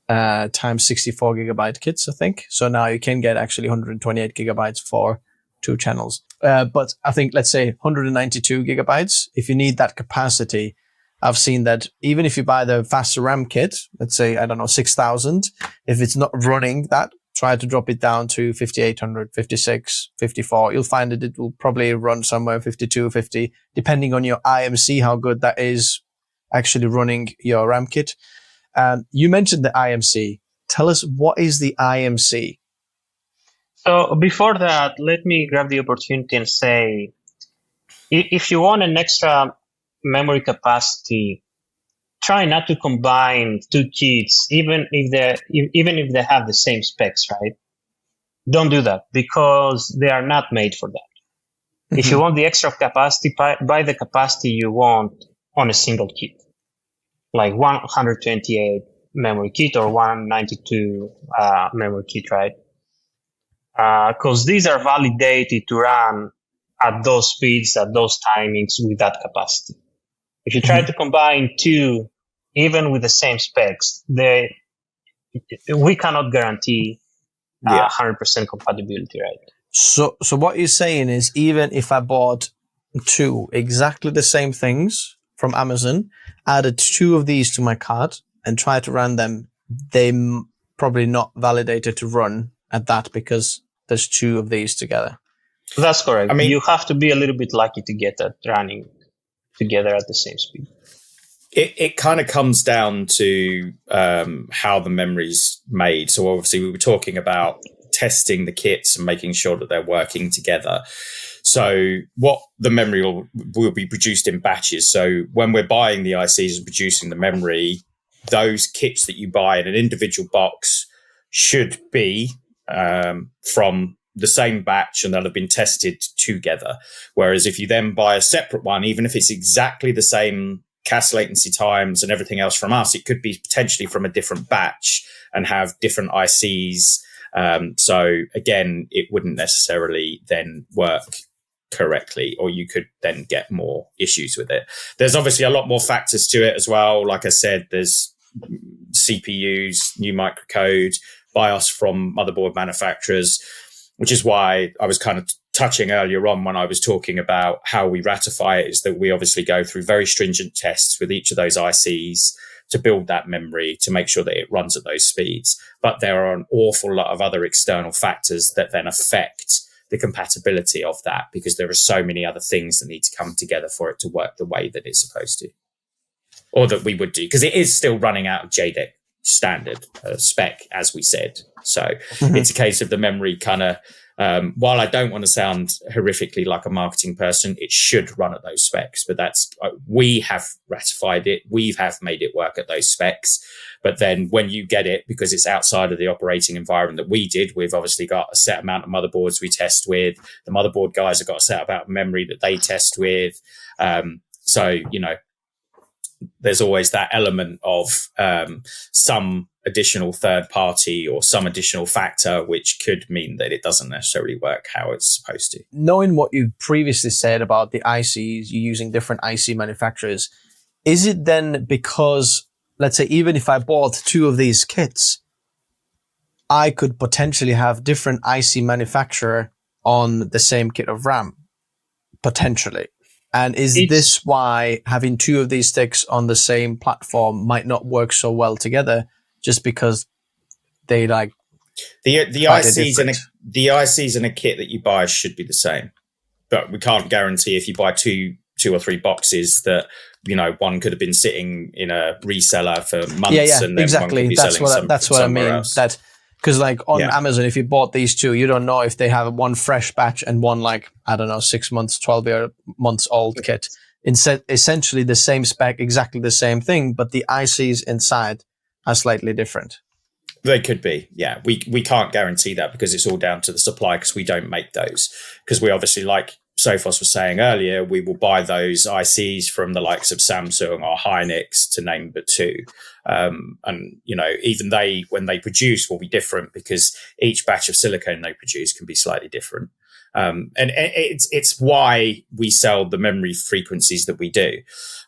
times 64 gigabyte kits, I think. So now you can get actually 128 gigabytes for 2 channels. But I think, let's say 192 gigabytes, if you need that capacity, I've seen that even if you buy the faster RAM kit, let's say, 6,000, if it's not running that, try to drop it down to 5,800, 56, 54. You'll find that it will probably run somewhere 52, 50, depending on your IMC, how good that is actually running your RAM kit. You mentioned the IMC. Tell us, what is the IMC? So before that, let me grab the opportunity and say, if you want an extra memory capacity, try not to combine 2 kits, even if they have the same specs, right? Don't do that, because they are not made for that. If you want the extra capacity, buy the capacity you want on a single kit, like 128 memory kit or 192 memory kit, right? Because these are validated to run at those speeds, at those timings with that capacity. If you try to combine 2, even with the same specs, we cannot guarantee 100% compatibility, right? So what you're saying is, even if I bought 2 exactly the same things from Amazon, added 2 of these to my cart and tried to run them, they probably not validated to run at that because there's 2 of these together. That's correct. I mean, you have to be a little bit lucky to get that running together at the same speed. It kind of comes down to how the memory's made. So obviously we were talking about testing the kits and making sure that they're working together. So what the memory will be produced in batches. So when we're buying the ICs and producing the memory, those kits that you buy in an individual box should be from the same batch, and they'll have been tested together. Whereas if you then buy a separate one, even if it's exactly the same CAS latency times and everything else from us, it could be potentially from a different batch and have different ICs. So again, it wouldn't necessarily then work correctly, or you could then get more issues with it. There's obviously a lot more factors to it as well. Like I said, there's CPUs, new microcode, BIOS from motherboard manufacturers, which is why I was kind of touching earlier on when I was talking about how we ratify it, is that we obviously go through very stringent tests with each of those ICs to build that memory, to make sure that it runs at those speeds. But there are an awful lot of other external factors that then affect the compatibility of that, because there are so many other things that need to come together for it to work the way that it's supposed to, or that we would do, because it is still running out of JEDEC standard spec, as we said. So it's a case of the memory kind of, while I don't want to sound horrifically like a marketing person, it should run at those specs, but that's, we have ratified it. We have made it work at those specs. But then when you get it, because it's outside of the operating environment that we did, we've obviously got a set amount of motherboards we test with. The motherboard guys have got a set amount of memory that they test with. So, you know, there's always that element of some additional third party or some additional factor, which could mean that it doesn't necessarily work how it's supposed to. Knowing what you previously said about the ICs, you using different IC manufacturers, is it then because, let's say, even if I bought two of these kits, I could potentially have different IC manufacturer on the same kit of RAM, potentially? And is this why having two of these sticks on the same platform might not work so well together, just because they like the ICs in a kit that you buy should be the same, but we can't guarantee if you buy two or three boxes that, you know, one could have been sitting in a reseller for months, and then exactly. One could be That's what I mean. Else. That because like on Amazon, if you bought these two, you don't know if they have one fresh batch and one like, I don't know, 6 months, 12 months old kit. Essentially the same spec, exactly the same thing, but the ICs inside are slightly different. They could be, yeah. We can't guarantee that because it's all down to the supply, because we don't make those. Because we obviously, like Sophos was saying earlier, we will buy those ICs from the likes of Samsung or Hynix, to name but two. And, you know, even they, when they produce, will be different, because each batch of silicon they produce can be slightly different. And it's why we sell the memory frequencies that we do.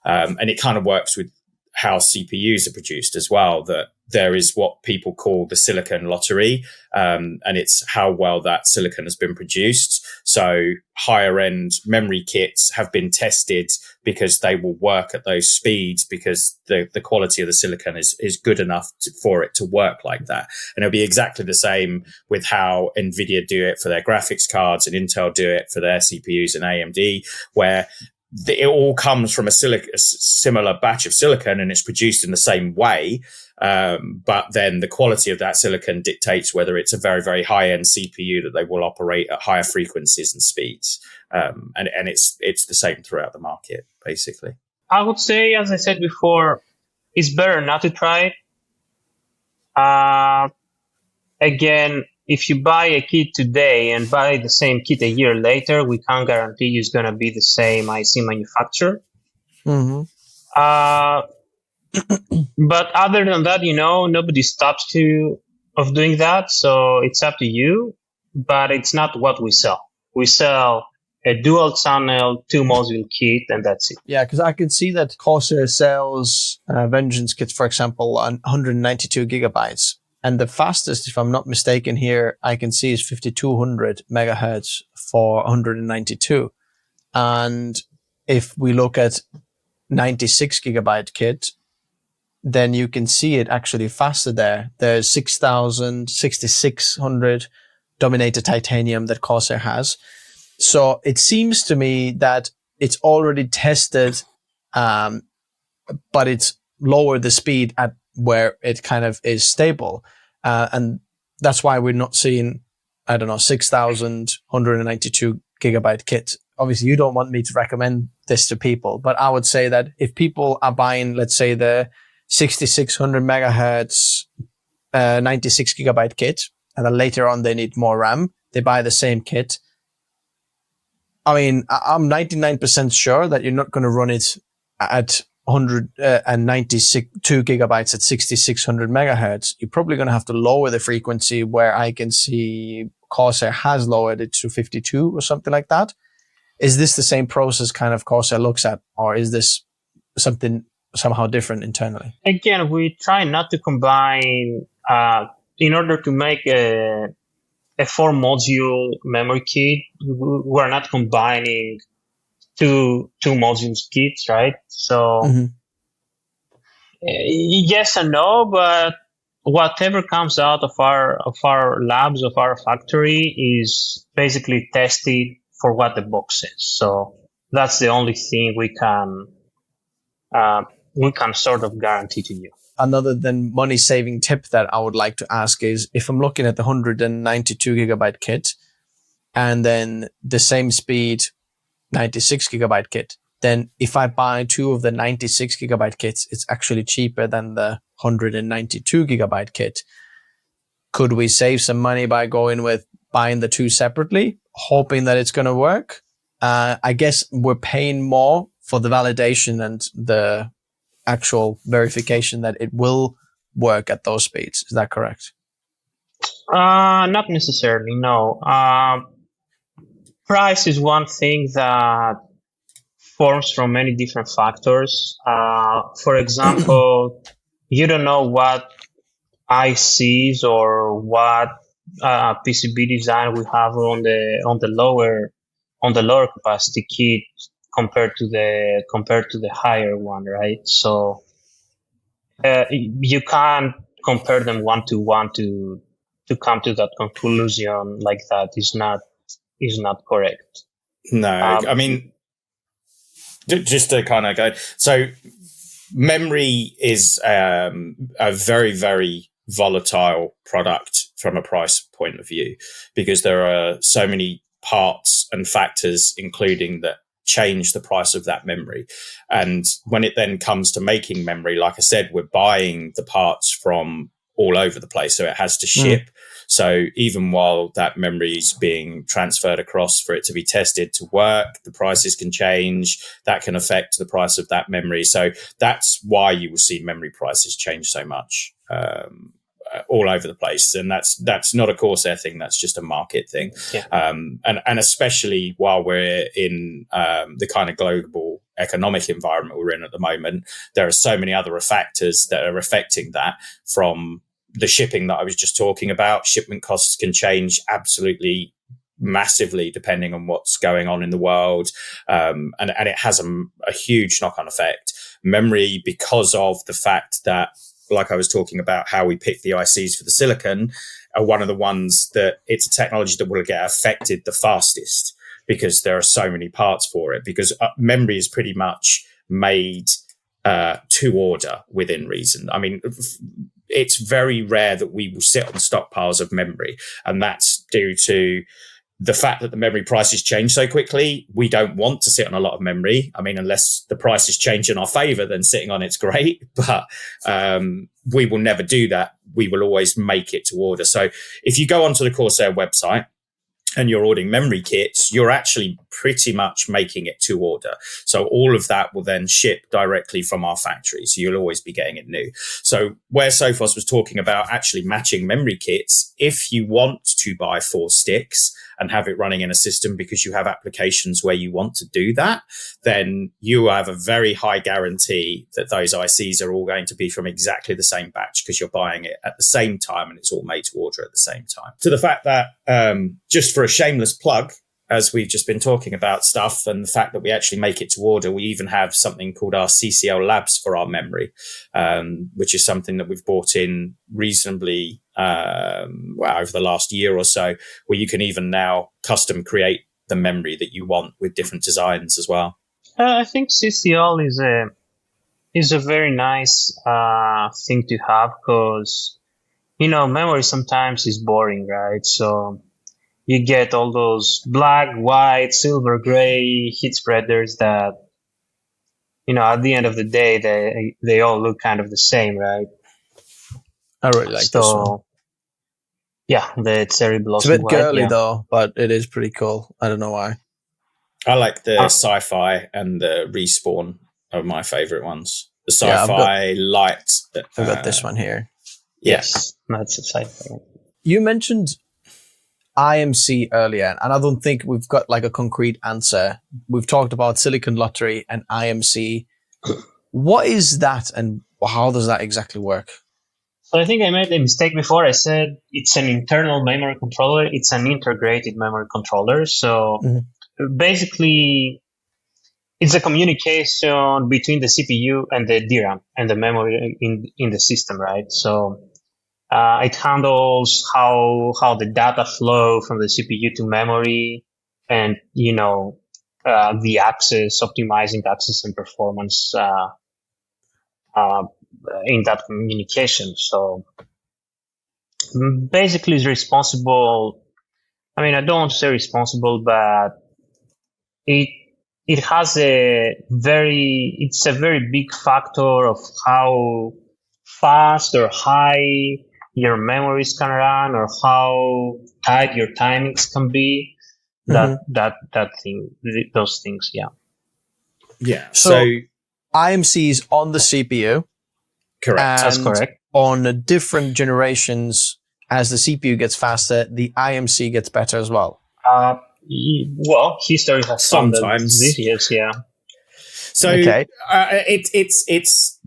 And it kind of works with how CPUs are produced as well, that there is what people call the silicon lottery, and it's how well that silicon has been produced. So higher end memory kits have been tested because they will work at those speeds, because the quality of the silicon is good enough for it to work like that. And it'll be exactly the same with how NVIDIA do it for their graphics cards and Intel do it for their CPUs and AMD, where it all comes from a similar batch of silicon and it's produced in the same way. But then the quality of that silicon dictates whether it's a very, very high end CPU that they will operate at higher frequencies and speeds. And it's the same throughout the market, basically. I would say, as I said before, it's better not to try it. Again, if you buy a kit today and buy the same kit a year later, we can't guarantee you it's going to be the same IC manufacturer. Mm-hmm. But other than that, you know, nobody stops you of doing that. So it's up to you, but it's not what we sell. We sell a dual channel, 2 module kit, and that's it. Yeah, because I can see that Corsair sells Vengeance kits, for example, on 192 gigabytes. And the fastest, if I'm not mistaken here, I can see is 5200 megahertz for 192. And if we look at 96 gigabyte kit, then you can see it actually faster there. There's 6600 dominator titanium that Corsair has. So it seems to me that it's already tested but it's lower the speed at where it kind of is stable. And that's why we're not seeing, I don't know, 6,192 gigabyte kit. Obviously, you don't want me to recommend this to people, but I would say that if people are buying, let's say, the 6600 megahertz 96 gigabyte kit, and then later on they need more RAM, they buy the same kit. I mean, I'm 99% sure that you're not going to run it at 192 gigabytes at 6600 megahertz. You're probably going to have to lower the frequency, where I can see Corsair has lowered it to 52 or something like that. Is this the same process kind of Corsair looks at, or is this something somehow different internally? Again, we try not to combine, in order to make a 4-module memory kit, we're not combining two modules kits, right? So yes and no, but whatever comes out of our labs, of our factory, is basically tested for what the box says. So that's the only thing we can sort of guarantee to you. Another than money saving tip that I would like to ask is, if I'm looking at the 192 gigabyte kit and then the same speed 96 gigabyte kit, then if I buy two of the 96 gigabyte kits, it's actually cheaper than the 192 gigabyte kit. Could we save some money by going with buying the two separately, hoping that it's going to work? I guess we're paying more for the validation and the actual verification that it will work at those speeds. Is that correct? Not necessarily, no. Price is one thing that forms from many different factors. For example, you don't know what ICs or what PCB design we have on the lower capacity kit compared to the higher one, right? So you can't compare them one to one to come to that conclusion like that. Is not correct. No, I mean, just to kind of go. So memory is a very, very volatile product from a price point of view, because there are so many parts and factors, including that, change the price of that memory. And when it then comes to making memory, like I said, we're buying the parts from all over the place, so it has to ship. So even while that memory is being transferred across for it to be tested to work, the prices can change. That can affect the price of that memory. So that's why you will see memory prices change so much all over the place. And that's not a Corsair thing. That's just a market thing. Yeah. And especially while we're in the kind of global economic environment we're in at the moment, there are so many other factors that are affecting that, from the shipping that I was just talking about. Shipment costs can change absolutely massively depending on what's going on in the world. And it has a huge knock-on effect. Memory, because of the fact that, like I was talking about, how we pick the ICs for the silicon, are one of the ones that it's a technology that will get affected the fastest, because there are so many parts for it, because memory is pretty much made to order within reason. I mean, it's very rare that we will sit on stockpiles of memory, and that's due to the fact that the memory prices change so quickly. We don't want to sit on a lot of memory. I mean, unless the prices change in our favor, then sitting on it's great, but we will never do that. We will always make it to order. So if you go onto the Corsair website and you're ordering memory kits, you're actually pretty much making it to order. So all of that will then ship directly from our factory. So you'll always be getting it new. So where Sophos was talking about actually matching memory kits, if you want to buy 4 sticks and have it running in a system because you have applications where you want to do that, then you have a very high guarantee that those ICs are all going to be from exactly the same batch, because you're buying it at the same time and it's all made to order at the same time. To the fact that, just for a shameless plug, as we've just been talking about stuff, and the fact that we actually make it to order, we even have something called our CCL labs for our memory, which is something that we've brought in reasonably over the last year or so, where you can even now custom create the memory that you want with different designs as well. I think CCL is a very nice thing to have because, memory sometimes is boring, right? So you get all those black, white, silver, gray heat spreaders that, at the end of the day, they all look kind of the same, right? I really like this one. Yeah, the cherry It's blossom a bit white, girly though, but it is pretty cool. I don't know why. I like the sci-fi and the respawn are my favorite ones. The sci-fi light. I've got this one here. Yes, that's a sci-fi. You mentioned IMC earlier, and I don't think we've got like a concrete answer. We've talked about silicon lottery and IMC. What is that, and how does that exactly work? So I think I made a mistake before. I said it's an internal memory controller. It's an integrated memory controller. So basically, it's a communication between the CPU and the DRAM and the memory in the system, right? So it handles how the data flow from the CPU to memory, and the access, optimizing access and performance in that communication. So basically, it's responsible. I mean, I don't want to say responsible, but it has it's a very big factor of how fast or high your memories can run, or how tight your timings can be. That thing, those things, yeah. Yeah. So IMC is on the CPU. Correct. That's correct. On different generations, as the CPU gets faster, the IMC gets better as well. Well, history has sometimes this years, yeah. So it's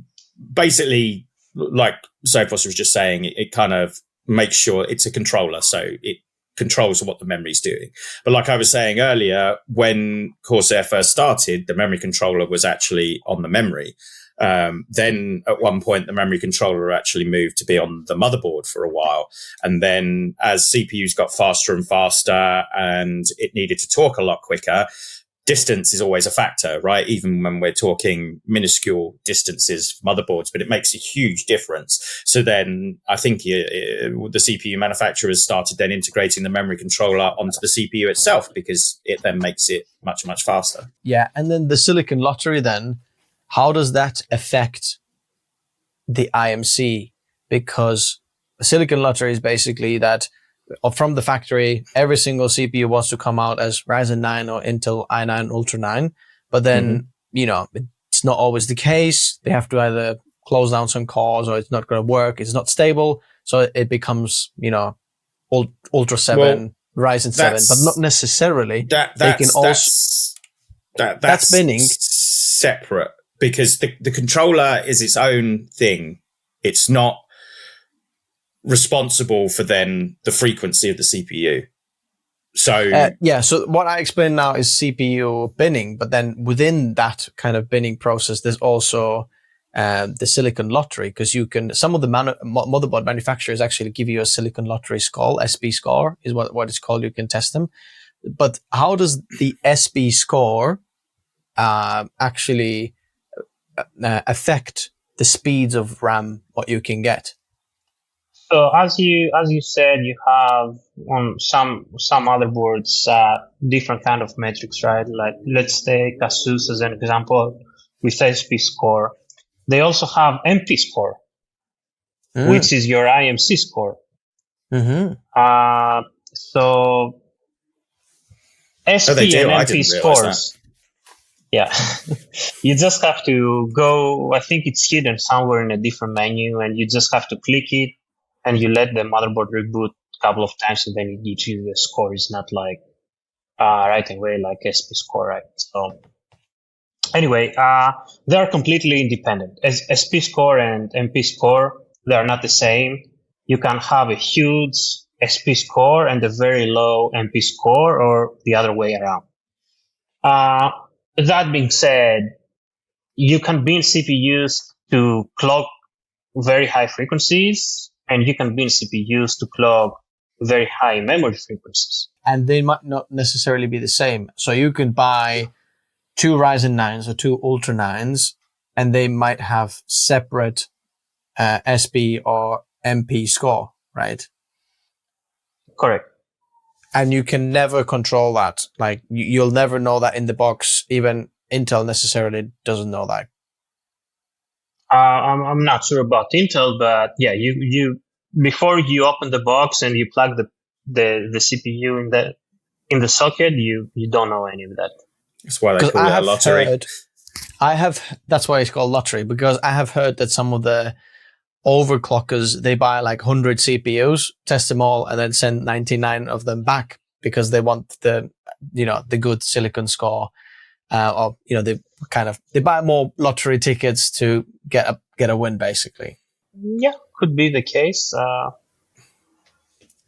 basically like Sophos was just saying. It kind of makes sure it's a controller, so it controls what the memory's doing. But like I was saying earlier, when Corsair first started, the memory controller was actually on the memory. Then at one point, the memory controller actually moved to be on the motherboard for a while. And then as CPUs got faster and faster and it needed to talk a lot quicker, distance is always a factor, right? Even when we're talking minuscule distances, motherboards, but it makes a huge difference. So then I think the CPU manufacturers started then integrating the memory controller onto the CPU itself, because it then makes it much, much faster. Yeah. And then the silicon lottery then, how does that affect the IMC? Because the silicon lottery is basically that from the factory, every single CPU wants to come out as Ryzen 9 or Intel i9 Ultra 9. But then, it's not always the case. They have to either close down some cores, or it's not going to work. It's not stable. So it becomes, Ultra 7, Ryzen 7, but not necessarily. That's binning. Separate. Because the controller is its own thing. It's not responsible for then the frequency of the CPU. So so what I explained now is CPU binning, but then within that kind of binning process, there's also the silicon lottery, because some of the motherboard manufacturers actually give you a silicon lottery score. SP score is what it's called. You can test them. But how does the SP score actually affect the speeds of RAM, what you can get? So as you said, you have on some motherboards different kind of metrics, right? Like let's take Asus as an example with SP score. They also have MP score, which is your IMC score. So SP and MP scores. Yeah, you just have to go. I think it's hidden somewhere in a different menu, and you just have to click it, and you let the motherboard reboot a couple of times, and then it gives you the score. It's not like right away like SP score, right? So anyway, they are completely independent. As SP score and MP score, they are not the same. You can have a huge SP score and a very low MP score, or the other way around. That being said, you can bin CPUs to clock very high frequencies, and you can bin CPUs to clock very high memory frequencies. And they might not necessarily be the same. So you can buy two Ryzen 9s or two Ultra 9s, and they might have separate SP or MP score, right? Correct. And you can never control that. Like you'll never know that in the box. Even Intel necessarily doesn't know that. I'm not sure about Intel, but yeah, you before you open the box and you plug the CPU in the socket, you don't know any of that. That's why they call it a lottery. That's why it's called lottery, because I have heard that some of the overclockers, they buy like 100 CPUs, test them all, and then send 99 of them back because they want the good silicon score, or they buy more lottery tickets to get a win, basically. Yeah, could be the case.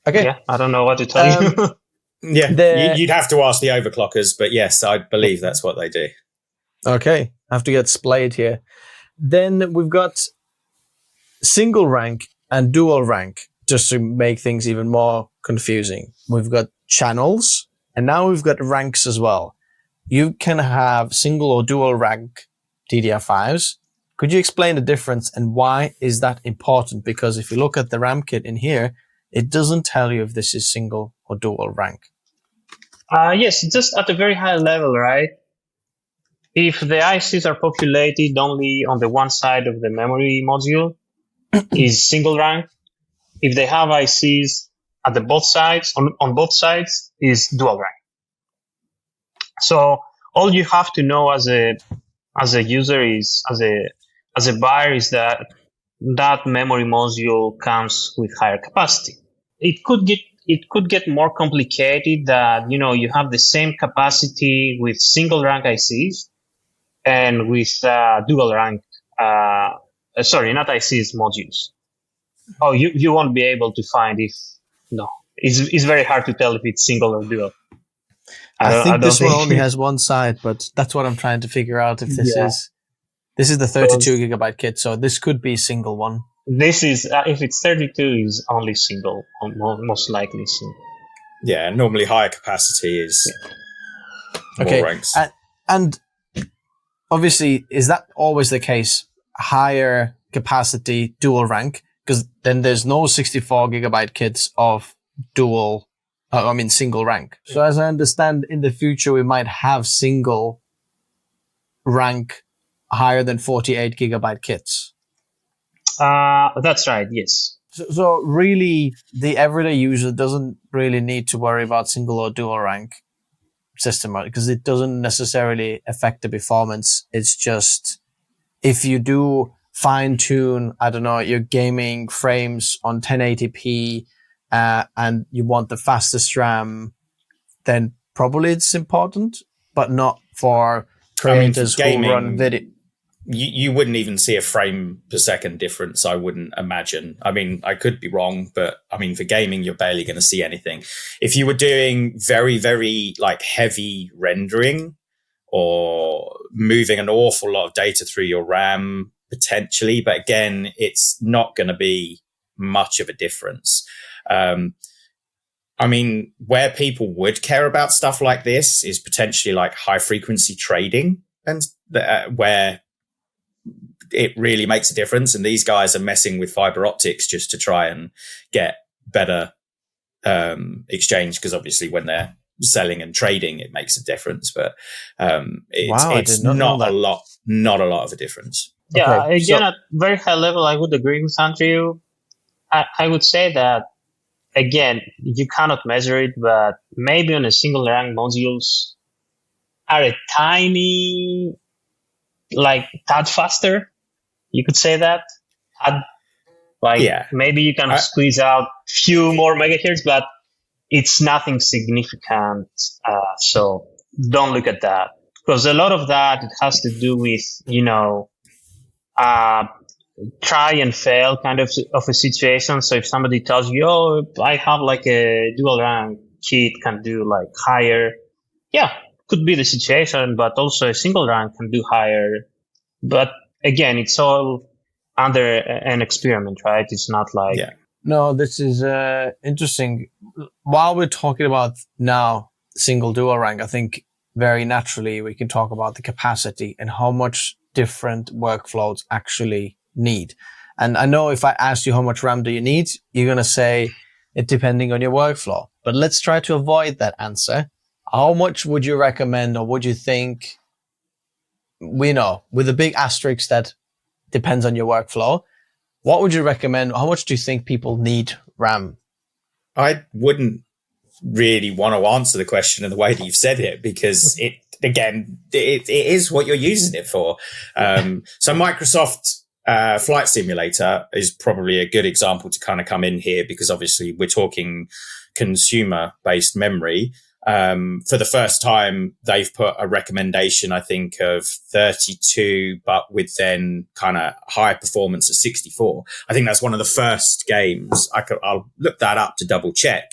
Okay. Yeah, I don't know what to tell you. Yeah, you'd have to ask the overclockers, but yes, I believe that's what they do. Okay, I have to get splayed here. Then we've got single rank and dual rank, just to make things even more confusing. We've got channels, and now we've got ranks as well. You can have single or dual rank DDR5s. Could you explain the difference and why is that important? Because if you look at the RAM kit in here, it doesn't tell you if this is single or dual rank. Yes, just at a very high level, right? If the ICs are populated only on the one side of the memory module, is single rank. If they have ICs at the both sides, on both sides, is dual rank. So all you have to know as a user is as a buyer is that memory module comes with higher capacity. It could get more complicated that you have the same capacity with single rank ICs and with dual rank. Sorry, not ICs, modules. Oh, you won't be able to find it's very hard to tell if it's single or dual. I think this one only has one side, but that's what I'm trying to figure out if this is. This is the 32 gigabyte kit, so this could be single one. This is, if it's 32, is only single, most likely single. Yeah, normally higher capacity is more ranks. And obviously, is that always the case? Higher capacity, dual rank? Because then there's no 64 gigabyte kits of single rank. So as I understand, in the future, we might have single rank higher than 48 gigabyte kits. That's right, yes. So really, the everyday user doesn't really need to worry about single or dual rank system because it doesn't necessarily affect the performance. It's just if you do fine tune, I don't know, your gaming frames on 1080p, and you want the fastest RAM, then probably it's important, but not for creators for gaming, who run video. You wouldn't even see a frame per second difference, I wouldn't imagine. I mean, I could be wrong, but I mean, for gaming, you're barely going to see anything. If you were doing very, very heavy rendering or moving an awful lot of data through your RAM, potentially, but again, it's not going to be much of a difference. I mean, where people would care about stuff like this is potentially high frequency trading, and where it really makes a difference. And these guys are messing with fiber optics just to try and get better exchange, because obviously when they're selling and trading, it makes a difference. But it's not a lot of a difference. Yeah, okay. Again, at very high level, I would agree with Andrew. I would say that, again, you cannot measure it, but maybe on a single rank modules are a tiny, tad faster. You could say that. Maybe you can squeeze out few more megahertz, but it's nothing significant. So don't look at that, because a lot of that, it has to do with, try and fail kind of a situation. So if somebody tells you, oh, I have a dual rank kit can do higher. Yeah, could be the situation, but also a single rank can do higher. But again, it's all under an experiment, right? It's not No, this is interesting. While we're talking about now single dual rank, I think very naturally we can talk about the capacity and how much different workflows actually need. And I know if I ask you how much RAM do you need, you're going to say it depending on your workflow. But let's try to avoid that answer. How much would you recommend, or would you think, we know, with a big asterisk that depends on your workflow, what would you recommend? How much do you think people need RAM? I wouldn't really want to answer the question in the way that you've said it, because it is what you're using it for. So Microsoft Flight Simulator is probably a good example to kind of come in here, because obviously we're talking consumer-based memory. For the first time, they've put a recommendation, I think, of 32, but with then kind of high performance at 64. I think that's one of the first games. I'll look that up to double check.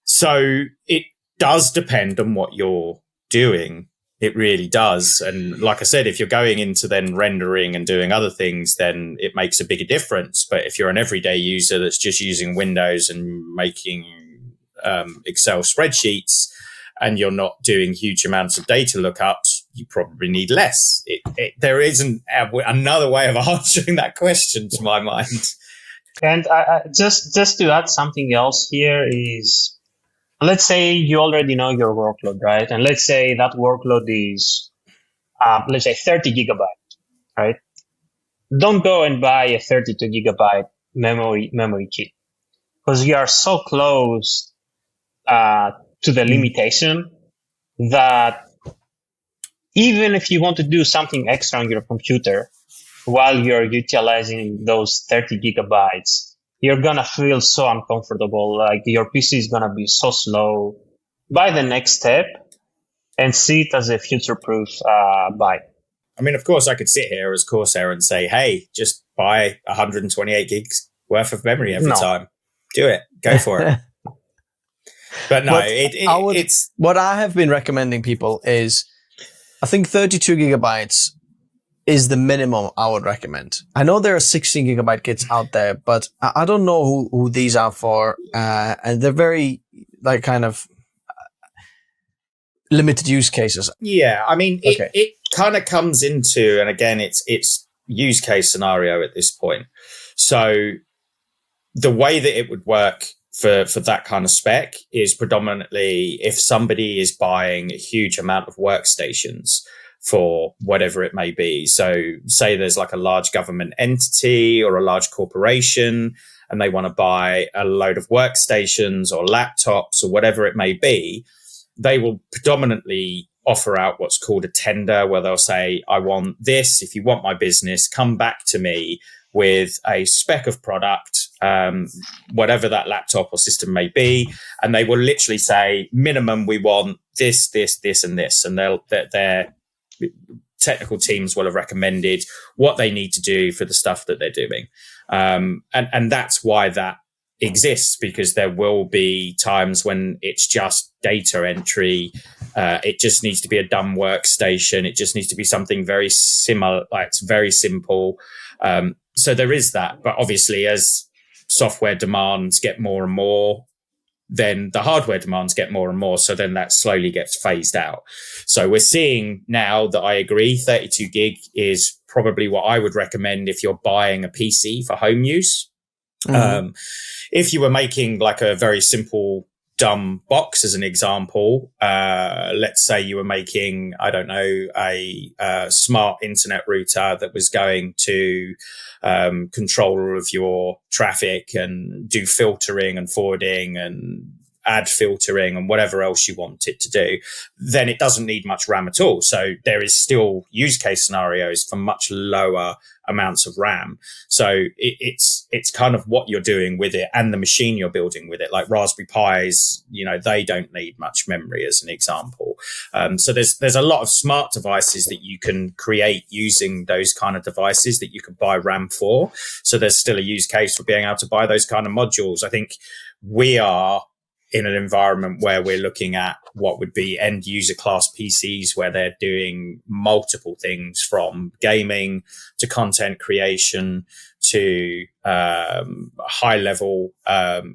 So it does depend on what you're doing. It really does. And like I said, if you're going into then rendering and doing other things, then it makes a bigger difference. But if you're an everyday user that's just using Windows and making Excel spreadsheets, and you're not doing huge amounts of data lookups, you probably need less. There isn't another way of answering that question to my mind. And just to add something else here is, let's say you already know your workload, right? And let's say that workload is, let's say 30 gigabyte, right? Don't go and buy a 32 gigabyte memory chip, because you are so close to the limitation that even if you want to do something extra on your computer while you're utilizing those 30 gigabytes, you're going to feel so uncomfortable. Like your PC is going to be so slow. Buy the next step and see it as a future-proof buy. I mean, of course, I could sit here as Corsair and say, hey, just buy 128 gigs worth of memory every time. Do it. Go for it. But no, it's... What I have been recommending people is, I think 32 gigabytes is the minimum I would recommend. I know there are 16 gigabyte kits out there, but I don't know who these are for. And they're very, like, kind of limited use cases. Yeah, I mean, it kind of comes into, and again, it's use case scenario at this point. So the way that it would work for that kind of spec is predominantly if somebody is buying a huge amount of workstations for whatever it may be. So say there's like a large government entity or a large corporation, and they want to buy a load of workstations or laptops or whatever it may be. They will predominantly offer out what's called a tender, where they'll say, I want this. If you want my business, come back to me with a spec of product, whatever that laptop or system may be. And they will literally say, minimum, we want this, this, this, and this. And their technical teams will have recommended what they need to do for the stuff that they're doing. And that's why that exists, because there will be times when it's just data entry. It just needs to be a dumb workstation. It just needs to be something very similar, like it's very simple. So there is that. But obviously, as software demands get more and more, then the hardware demands get more and more. So then that slowly gets phased out. So we're seeing now that I agree 32 gig is probably what I would recommend if you're buying a PC for home use. Mm-hmm. If you were making like a very simple dumb box, as an example, let's say you were making, I don't know, a smart internet router that was going to control all of your traffic and do filtering and forwarding and add filtering and whatever else you want it to do, then it doesn't need much RAM at all. So there is still use case scenarios for much lower amounts of RAM. So it's kind of what you're doing with it and the machine you're building with it. Like Raspberry Pis, they don't need much memory, as an example. So there's a lot of smart devices that you can create using those kind of devices that you could buy RAM for. So there's still a use case for being able to buy those kind of modules. I think we are in an environment where we're looking at what would be end user class PCs, where they're doing multiple things from gaming to content creation to high level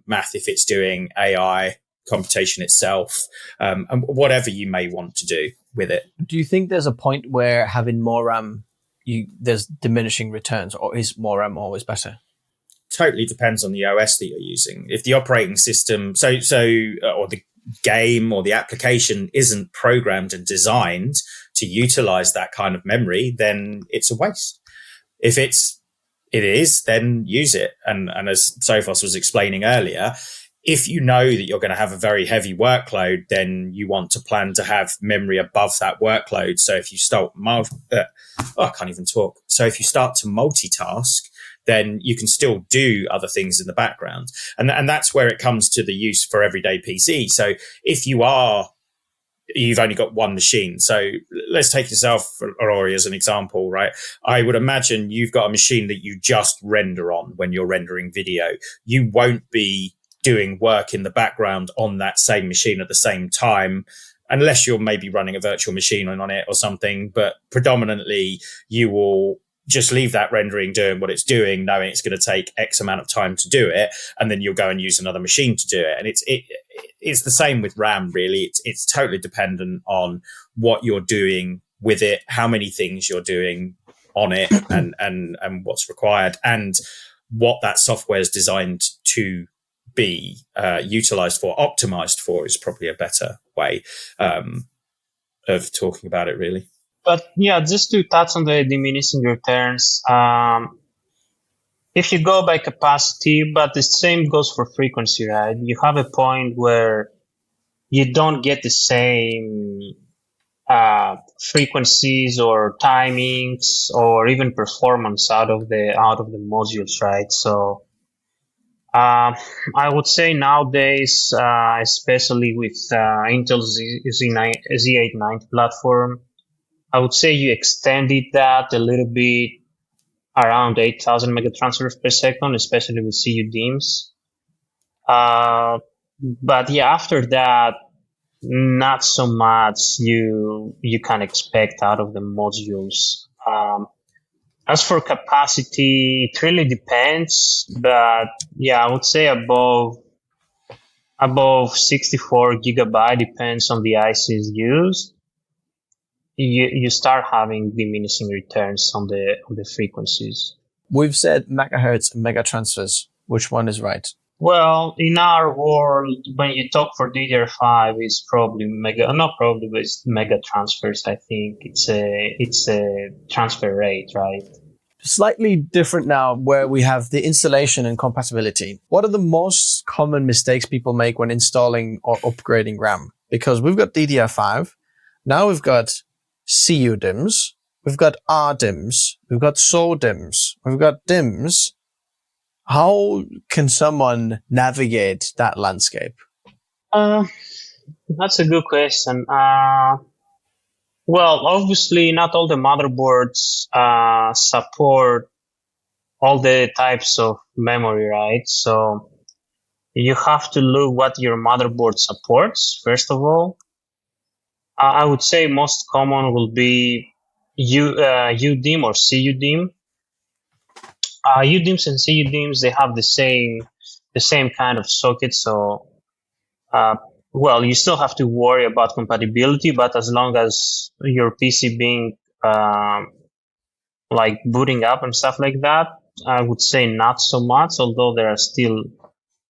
math, if it's doing AI computation itself, and whatever you may want to do with it. Do you think there's a point where having more RAM there's diminishing returns, or is more RAM always better? Totally depends on the OS that you're using. If the operating system, or the game or the application isn't programmed and designed to utilize that kind of memory, then it's a waste. If it is, then use it. And as Sophos was explaining earlier, if you know that you're going to have a very heavy workload, then you want to plan to have memory above that workload. So if you start, I can't even talk. So if you start to multitask, then you can still do other things in the background. And that's where it comes to the use for everyday PC. So if you've only got one machine. So let's take yourself, Lauri, as an example, right? I would imagine you've got a machine that you just render on when you're rendering video. You won't be doing work in the background on that same machine at the same time, unless you're maybe running a virtual machine on it or something. But predominantly, you will just leave that rendering doing what it's doing, knowing it's going to take X amount of time to do it, and then you'll go and use another machine to do it. And it's the same with RAM, really. It's totally dependent on what you're doing with it, how many things you're doing on it, and what's required, and what that software is designed to be utilized for, optimized for, is probably a better way of talking about it, really. But yeah, just to touch on the diminishing returns, if you go by capacity, but the same goes for frequency, right? You have a point where you don't get the same frequencies or timings or even performance out of the modules, right? So I would say nowadays, especially with Intel's Z890 platform, I would say you extended that a little bit around 8,000 megatransfers per second, especially with CUDIMMs. But yeah, after that, not so much you can expect out of the modules. As for capacity, it really depends. But yeah, I would say above 64 gigabyte, depends on the ICs used. You start having diminishing returns on the frequencies. We've said megahertz and megatransfers. Which one is right? Well, in our world, when you talk for DDR5, it's probably but it's mega transfers. I think it's a transfer rate, right? Slightly different now, where we have the installation and compatibility. What are the most common mistakes people make when installing or upgrading RAM? Because we've got DDR5, now we've got CUDIMMs, we've got RDIMMs, we've got SODIMMs, we've got DIMMs. How can someone navigate that landscape? That's a good question. Well, obviously, not all the motherboards support all the types of memory, right? So you have to look what your motherboard supports, first of all. I would say most common will be UDIMM or CUDIMM. UDIMMs and CUDIMMs, they have the same kind of socket. So, well, you still have to worry about compatibility, but as long as your PC being like booting up and stuff like that, I would say not so much, although there are still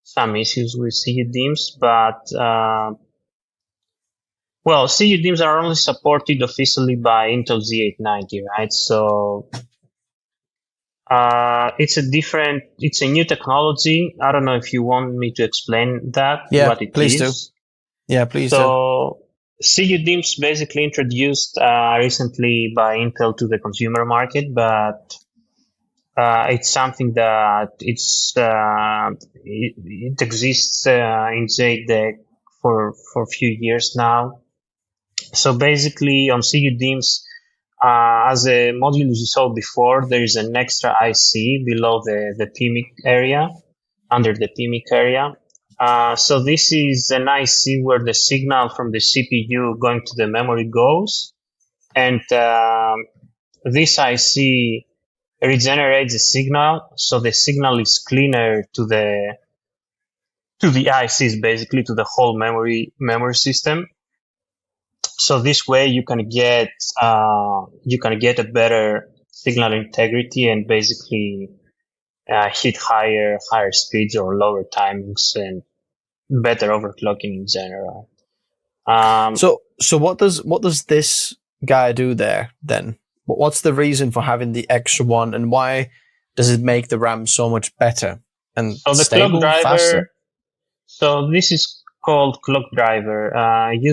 some issues with CUDIMMs. But well, CUDIMMs are only supported officially by Intel Z890, right? So it's a new technology. I don't know if you want me to explain that. Yeah, what it please is. do. Yeah, please do. So, CUDIMMs basically introduced recently by Intel to the consumer market, but it's something that it exists in JEDEC for a few years now. So basically, on CUDIMMs, as a module you saw before, there is an extra IC below the PMIC area, under the PMIC area. So this is an IC where the signal from the CPU going to the memory goes, and this IC regenerates the signal, so the signal is cleaner to the ICs, basically to the whole memory system. So this way you can get a better signal integrity and basically hit higher speeds or lower timings and better overclocking in general. So what does this guy do there then? What's the reason for having the extra one, and why does it make the RAM so much better and so the stable, clock driver, faster? So this is called clock driver. You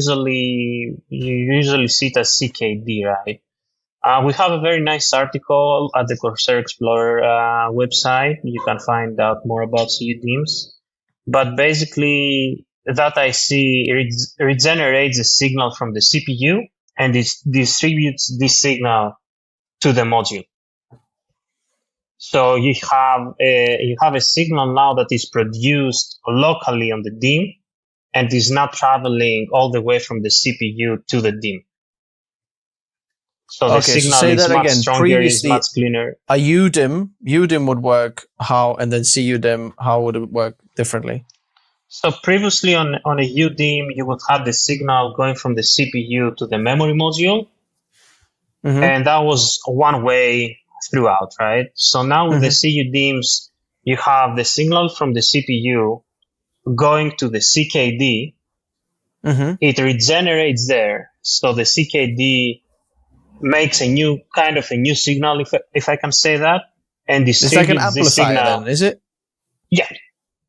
usually see it as CKD, right? We have a very nice article at the Corsair Explorer website. You can find out more about CUDIMMs. But basically, that IC regenerates a signal from the CPU and it distributes this signal to the module. So you have a signal now that is produced locally on the DIMM and is not traveling all the way from the CPU to the DIMM. So the signal is much stronger, is much cleaner. A UDIMM would work how, and then CUDIMM, how would it work differently? So previously on a UDIMM, you would have the signal going from the CPU to the memory module. Mm-hmm. And that was one way throughout, right? So now with the CUDIMMs, you have the signal from the CPU going to the CKD. Mm-hmm. It regenerates there. So the CKD makes a new signal, if I can say that, and distributes it's like an amplifier signal. Then, is it? Yeah,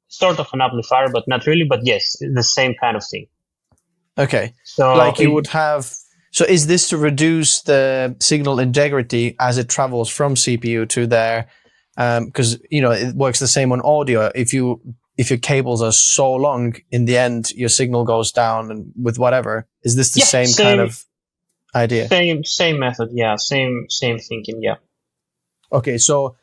sort of an amplifier, but not really. But yes, the same kind of thing. Okay, so like you would have. So is this to reduce the signal integrity as it travels from CPU to there? Because it works the same on audio. If your cables are so long, in the end your signal goes down, and with whatever. Is this the same kind of idea? Same method, yeah. Same thinking, yeah. Okay, so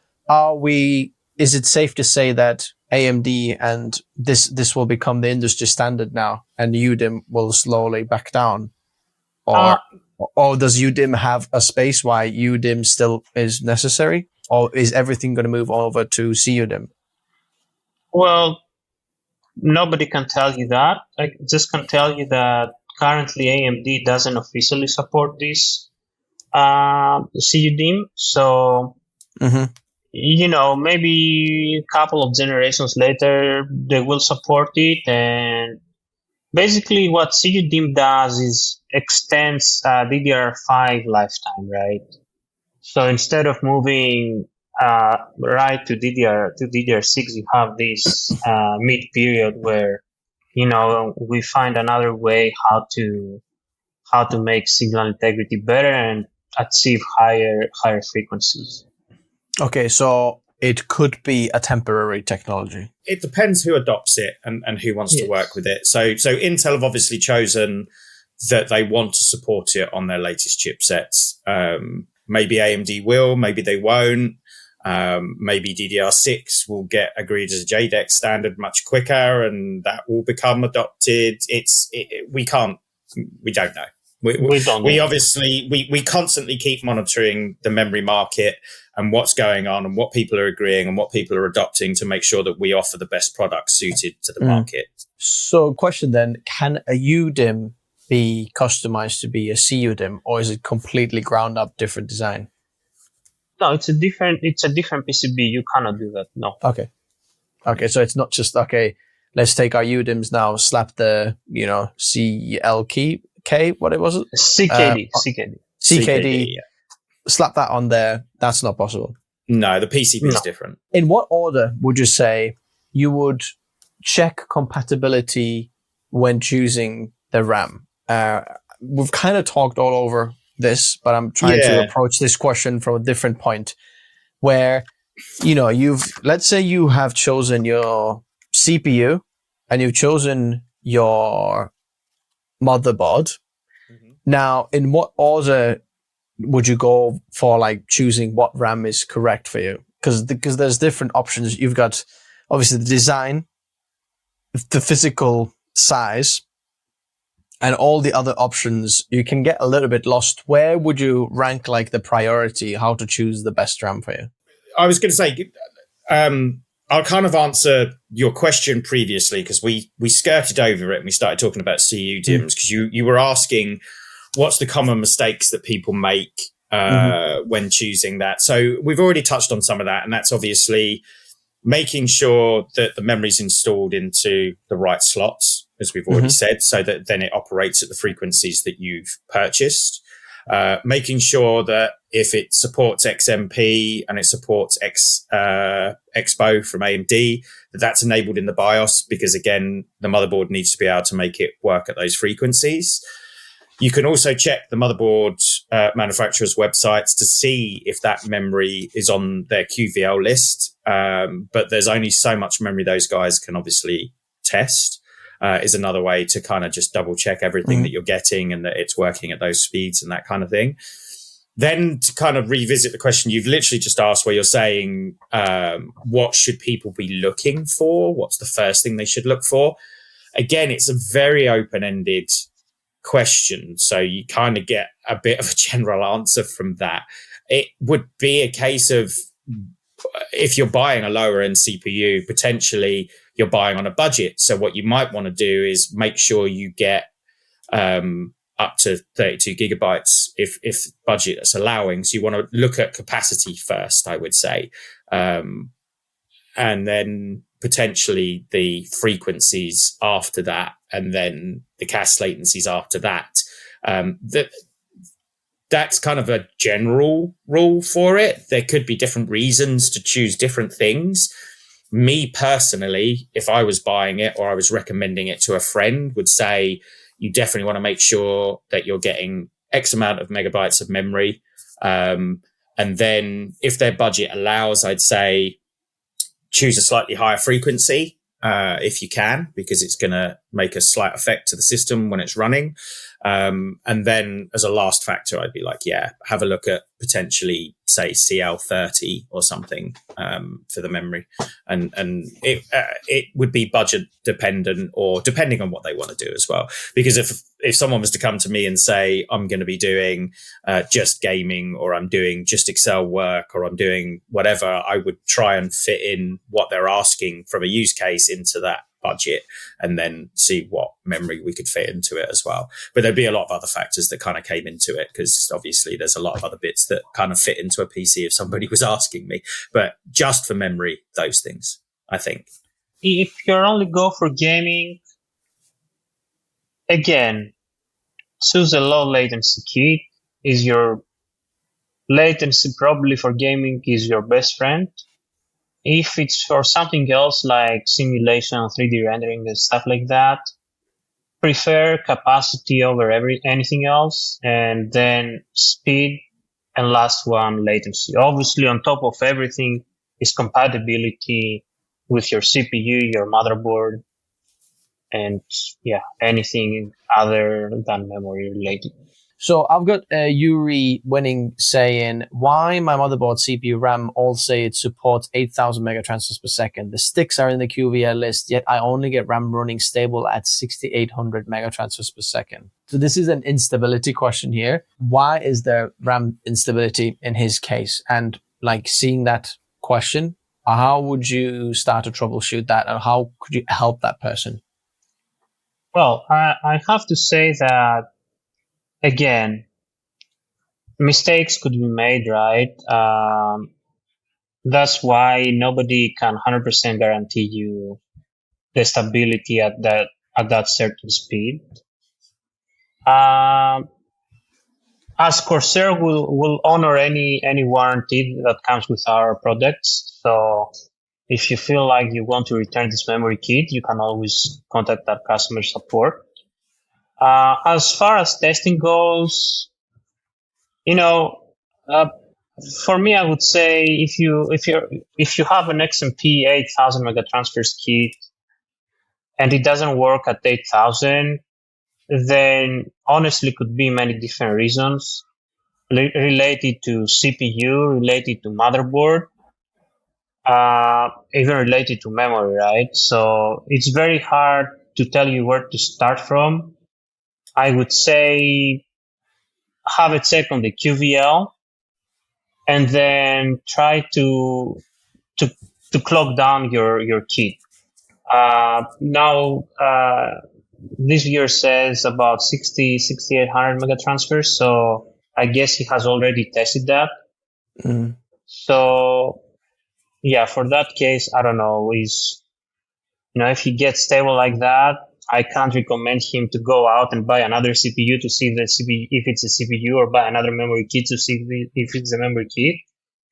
is it safe to say that AMD and this will become the industry standard now, and UDIMM will slowly back down? Or does UDIMM have a space why UDIMM still is necessary? Or is everything going to move over to CUDIMM? Well, nobody can tell you that. I just can tell you that currently AMD doesn't officially support this CUDIMM. So, maybe a couple of generations later, they will support it. And basically what CUDIMM does is extends DDR5 lifetime, right? So instead of moving right to DDR6, you have this mid period where we find another way how to make signal integrity better and achieve higher frequencies. Okay, so it could be a temporary technology. It depends who adopts it and who wants to work with it. So Intel have obviously chosen that they want to support it on their latest chipsets. Maybe AMD will, maybe they won't. Maybe DDR6 will get agreed as a JEDEC standard much quicker, and that will become adopted. We don't know. We obviously constantly keep monitoring the memory market and what's going on and what people are agreeing and what people are adopting to make sure that we offer the best products suited to the market. So question then, can a UDIMM be customized to be a CUDIMM, or is it completely ground up different design? No, it's a different PCB. You cannot do that. No. Okay. So it's not just, let's take our UDIMMs now, slap the, CLK, what was it? CKD. Slap that on there. That's not possible. No, the PCB is different. In what order would you say you would check compatibility when choosing the RAM? We've kind of talked all over this, but I'm trying to approach this question from a different point where, let's say you have chosen your CPU and you've chosen your motherboard. Mm-hmm. Now, in what order would you go for choosing what RAM is correct for you? Because there's different options. You've got obviously the design, the physical size, and all the other options. You can get a little bit lost. Where would you rank the priority, how to choose the best RAM for you? I was going to say, I'll kind of answer your question previously because we skirted over it and we started talking about CUDIMMs because you were asking what's the common mistakes that people make when choosing that. So we've already touched on some of that, and that's obviously making sure that the memory is installed into the right slots, as we've already said, so that then it operates at the frequencies that you've purchased. Making sure that if it supports XMP and it supports EXPO from AMD, that's enabled in the BIOS, because again, the motherboard needs to be able to make it work at those frequencies. You can also check the motherboard manufacturers' websites to see if that memory is on their QVL list. But there's only so much memory those guys can obviously test. Is another way to kind of just double check everything that you're getting and that it's working at those speeds and that kind of thing. Then to kind of revisit the question you've literally just asked, where you're saying, what should people be looking for? What's the first thing they should look for? Again, it's a very open-ended question. So you kind of get a bit of a general answer from that. It would be a case of, if you're buying a lower end CPU, potentially you're buying on a budget. So what you might want to do is make sure you get up to 32 gigabytes if budget is allowing. So you want to look at capacity first, I would say. And then potentially the frequencies after that, and then the cache latencies after that. That's kind of a general rule for it. There could be different reasons to choose different things. Me personally, if I was buying it or I was recommending it to a friend, would say you definitely want to make sure that you're getting X amount of megabytes of memory. And then if their budget allows, I'd say choose a slightly higher frequency if you can, because it's going to make a slight effect to the system when it's running. And then as a last factor, I'd be like, have a look at potentially, say, CL30 or something for the memory. And it would be budget dependent, or depending on what they want to do as well. Because if someone was to come to me and say, I'm going to be doing just gaming, or I'm doing just Excel work, or I'm doing whatever, I would try and fit in what they're asking from a use case into that budget, and then see what memory we could fit into it as well. But there'd be a lot of other factors that kind of came into it, because obviously there's a lot of other bits that kind of fit into a PC if somebody was asking me. But just for memory, those things, I think. If you're only go for gaming, again, choose a low latency kit. Is your latency probably for gaming is your best friend? If it's for something else like simulation, 3D rendering and stuff like that, prefer capacity over anything else, and then speed, and last one, latency. Obviously, on top of everything is compatibility with your CPU, your motherboard, and anything other than memory related. So I've got Yuri winning saying, why my motherboard CPU RAM all say it supports 8,000 megatransfers per second. The sticks are in the QVL list, yet I only get RAM running stable at 6,800 megatransfers per second. So this is an instability question here. Why is there RAM instability in his case? And like, seeing that question, how would you start to troubleshoot that, and how could you help that person? Well, I have to say that, again, mistakes could be made, right? That's why nobody can 100% guarantee you the stability at that certain speed. As Corsair will honor any warranty that comes with our products. So if you feel like you want to return this memory kit, you can always contact our customer support. As far as testing goes, for me, I would say if you have an XMP 8000 megatransfers kit and it doesn't work at 8000, then honestly could be many different reasons related to CPU, related to motherboard, even related to memory, right? So it's very hard to tell you where to start from. I would say have a check on the QVL, and then try to clock down your kit. Now, this year says about 6,800 megatransfers. So I guess he has already tested that. Mm. So yeah, for that case, I don't know. If he gets stable like that, I can't recommend him to go out and buy another CPU to see if it's a CPU, or buy another memory kit to see if it's a memory kit.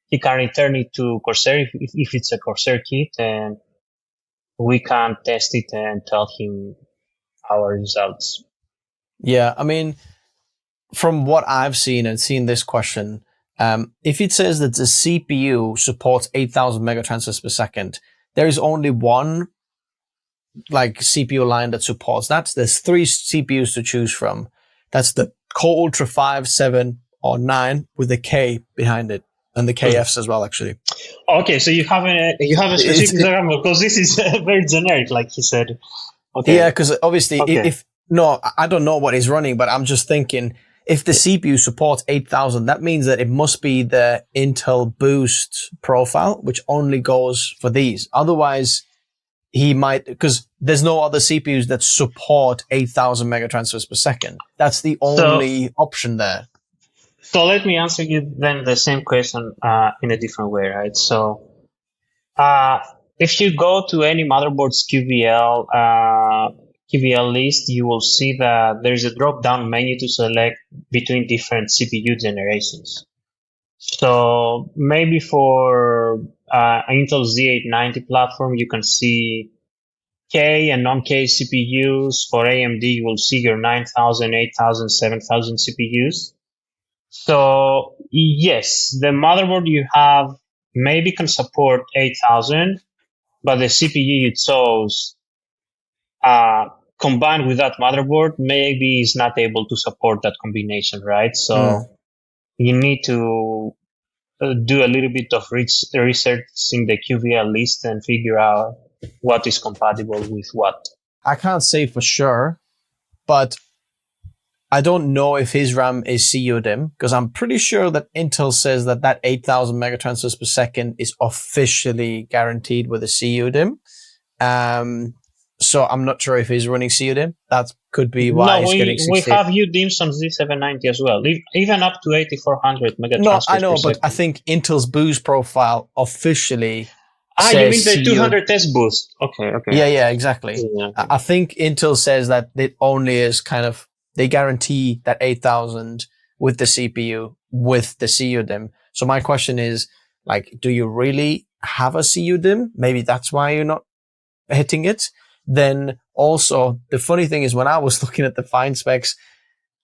He can return it to Corsair if it's a Corsair kit, and we can test it and tell him our results. Yeah, I mean, from what I've seen and seen this question, if it says that the CPU supports 8,000 megatransfers per second, there is only one like CPU line that supports that. There's 3 CPUs to choose from. That's the Core Ultra 5, 7, or 9 with the K behind it, and the KFs as well, actually. Okay, so you have a specific example, because this is very generic, like he said. Okay. Yeah, because obviously, I don't know what he's running, but I'm just thinking, if the CPU supports 8,000, that means that it must be the Intel Boost profile, which only goes for these. Otherwise, he might, because there's no other CPUs that support 8,000 megatransfers per second. That's the only option there. So let me answer you then the same question in a different way, right? So if you go to any motherboard's QVL list, you will see that there's a drop-down menu to select between different CPU generations. So maybe for Intel Z890 platform, you can see K and non-K CPUs. For AMD, you will see your 9,000, 8,000, 7,000 CPUs. So yes, the motherboard you have maybe can support 8,000, but the CPU you chose combined with that motherboard maybe is not able to support that combination, right? So you need to do a little bit of research in the QVL list and figure out what is compatible with what. I can't say for sure, but I don't know if his RAM is CUDIMM, because I'm pretty sure that Intel says that 8,000 megatransfers per second is officially guaranteed with a CUDIMM. So I'm not sure if he's running CUDIMM. That could be why he's getting 60. We have UDIMMs on Z790 as well, even up to 8,400 megatransfers. No, I know, per second. But I think Intel's boost profile officially you mean the 200S boost? Okay. Yeah, exactly. Yeah. I think Intel says that it only is kind of, they guarantee that 8,000 with the CPU, with the CUDIMM. So my question is, like, do you really have a CUDIMM? Maybe that's why you're not hitting it. Then also, the funny thing is, when I was looking at the fine specs,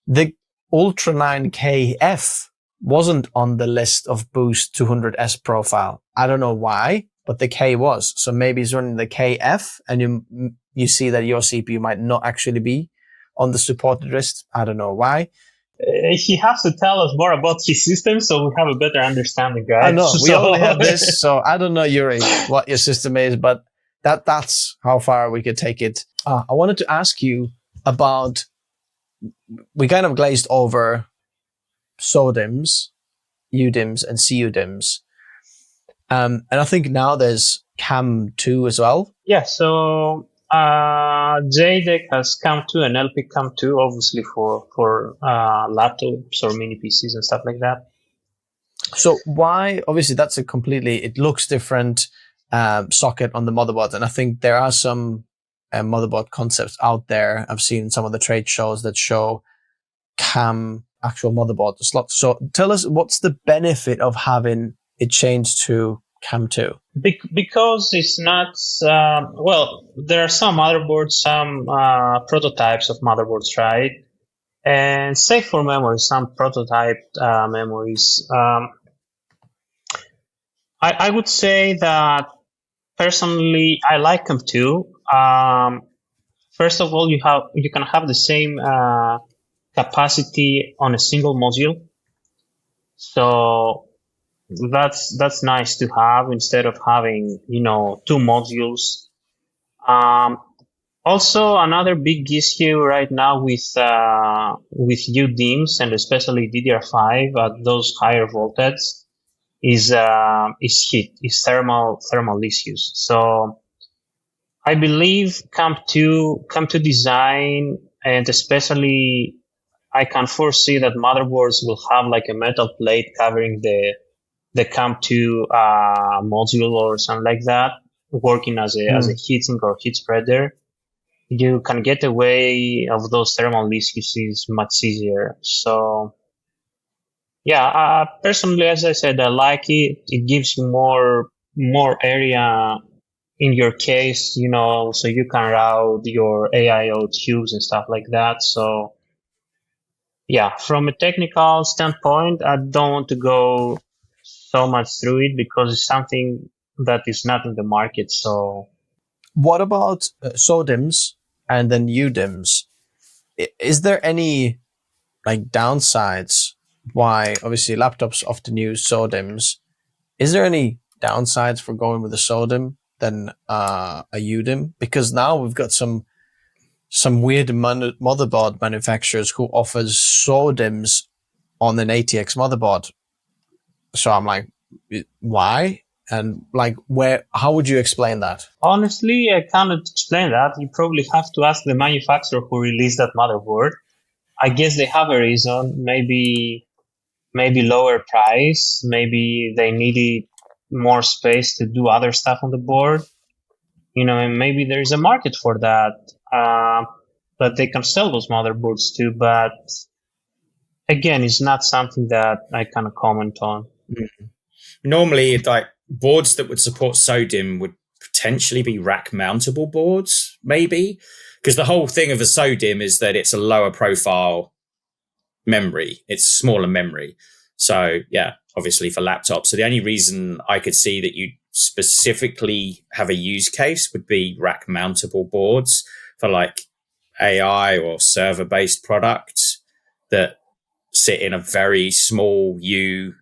the Ultra 9KF wasn't on the list of Boost 200S profile. I don't know why, but the K was. So maybe he's running the KF, and you see that your CPU might not actually be on the supported list. I don't know why. He has to tell us more about his system so we have a better understanding, right? I know, we only have this, so I don't know, Yuri, what your system is, but that's how far we could take it. I wanted to ask you about, we kind of glazed over SODIMMs, UDIMMs, and CUDIMMs. And I think now there's CAM2 as well. Yeah, so JEDEC has CAM2 and LP CAM2, obviously for laptops or mini PCs and stuff like that. So why, obviously that's it looks different socket on the motherboard. And I think there are some motherboard concepts out there. I've seen some of the trade shows that show CAM actual motherboard slots. So tell us, what's the benefit of having it changed to CAM2? Because it's not, there are some motherboards, some prototypes of motherboards, right? And save for memory, some prototype memories. I would say that personally, I like CAM2. First of all, you can have the same capacity on a single module. So that's nice to have instead of having, 2 modules. Also, another big issue right now with UDIMMs and especially DDR5 at those higher voltages is heat, is thermal issues. So I believe CAM2 design, and especially I can foresee that motherboards will have like a metal plate covering the CAM2 module or something like that, working as a heatsink or heat spreader. You can get away of those thermal issues much easier. So yeah, personally, as I said, I like it. It gives you more area in your case, so you can route your AIO tubes and stuff like that. So yeah, from a technical standpoint, I don't want to go so much through it because it's something that is not in the market. So what about SODIMMs and then UDIMMs? Is there any like downsides? Why obviously laptops often use SODIMMs. Is there any downsides for going with a SODIMM than a UDIMM? Because now we've got some weird motherboard manufacturers who offers SODIMMs on an ATX motherboard. So I'm like, why? And like, how would you explain that? Honestly, I cannot explain that. You probably have to ask the manufacturer who released that motherboard. I guess they have a reason. Maybe lower price. Maybe they needed more space to do other stuff on the board. And maybe there is a market for that. That they can sell those motherboards too. But again, it's not something that I can comment on. Mm-hmm. Normally, like boards that would support SODIMM would potentially be rack mountable boards, maybe, because the whole thing of a SODIMM is that it's a lower profile memory. It's smaller memory. So yeah, obviously for laptops. So the only reason I could see that you specifically have a use case would be rack mountable boards for like AI or server based products that sit in a very small U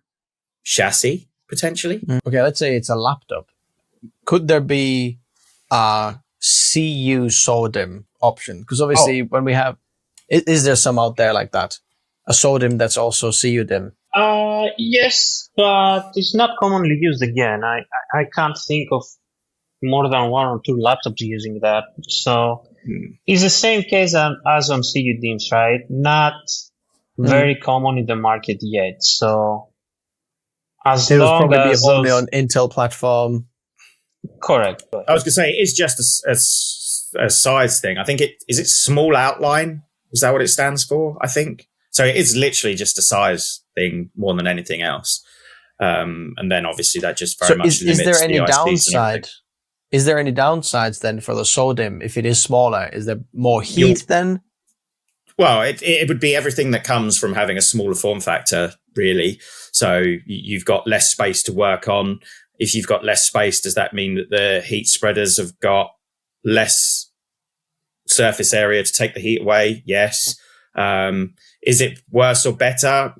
chassis potentially. Okay, let's say it's a laptop. Could there be a CU-SODIMM option? Because obviously when we have, is there some out there like that? A SODIMM that's also CUDIMM? Yes, but it's not commonly used again. I can't think of more than one or two laptops using that. So it's the same case as on CUDIMMs, right? Not very common in the market yet. So as it was long probably as only on Intel platform. Correct. I was going to say it's just a size thing. I think is it small outline? Is that what it stands for? I think so. It is literally just a size thing more than anything else. And then obviously that just very much limits is there any the downside? Is there any downsides then for the SODIMM if it is smaller? Is there more heat then? Well, it would be everything that comes from having a smaller form factor, really. So you've got less space to work on. If you've got less space, does that mean that the heat spreaders have got less surface area to take the heat away? Yes. Is it worse or better?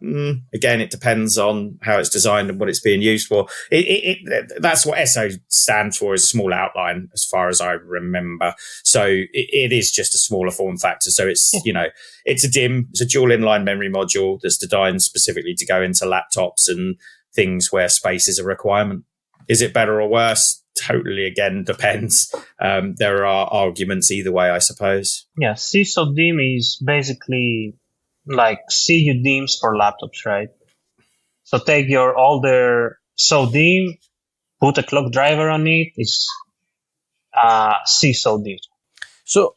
Again, it depends on how it's designed and what it's being used for. That's what SO stands for, is small outline, as far as I remember. So it is just a smaller form factor. So it's, it's a DIMM, it's a dual inline memory module that's designed specifically to go into laptops and things where space is a requirement. Is it better or worse? Totally, again, depends. There are arguments either way, I suppose. Yeah, CU-SODIMM is basically like CUDIMMs for laptops, right? So take your older SODIMM, put a clock driver on it, it's CU-SODIMM. So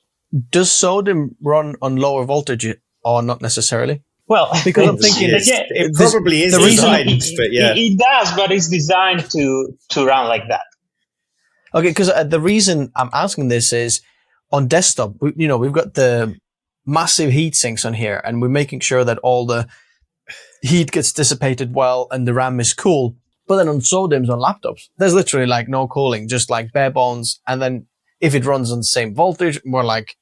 does SODIMM run on lower voltage or not necessarily? Well, because I'm thinking it probably is designed, but yeah. It does, but it's designed to run like that. Okay, because the reason I'm asking this is on desktop, we've got the massive heat sinks on here and we're making sure that all the heat gets dissipated well and the RAM is cool. But then on SODIMMs on laptops, there's literally like no cooling, just like bare bones. And then if it runs on the same voltage, we're like,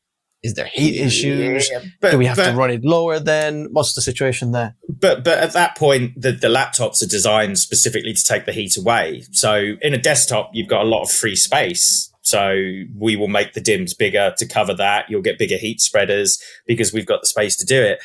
is there heat issues? Do we have to run it lower then? What's the situation there? But at that point, the laptops are designed specifically to take the heat away. So in a desktop, you've got a lot of free space. So we will make the DIMMs bigger to cover that. You'll get bigger heat spreaders because we've got the space to do it.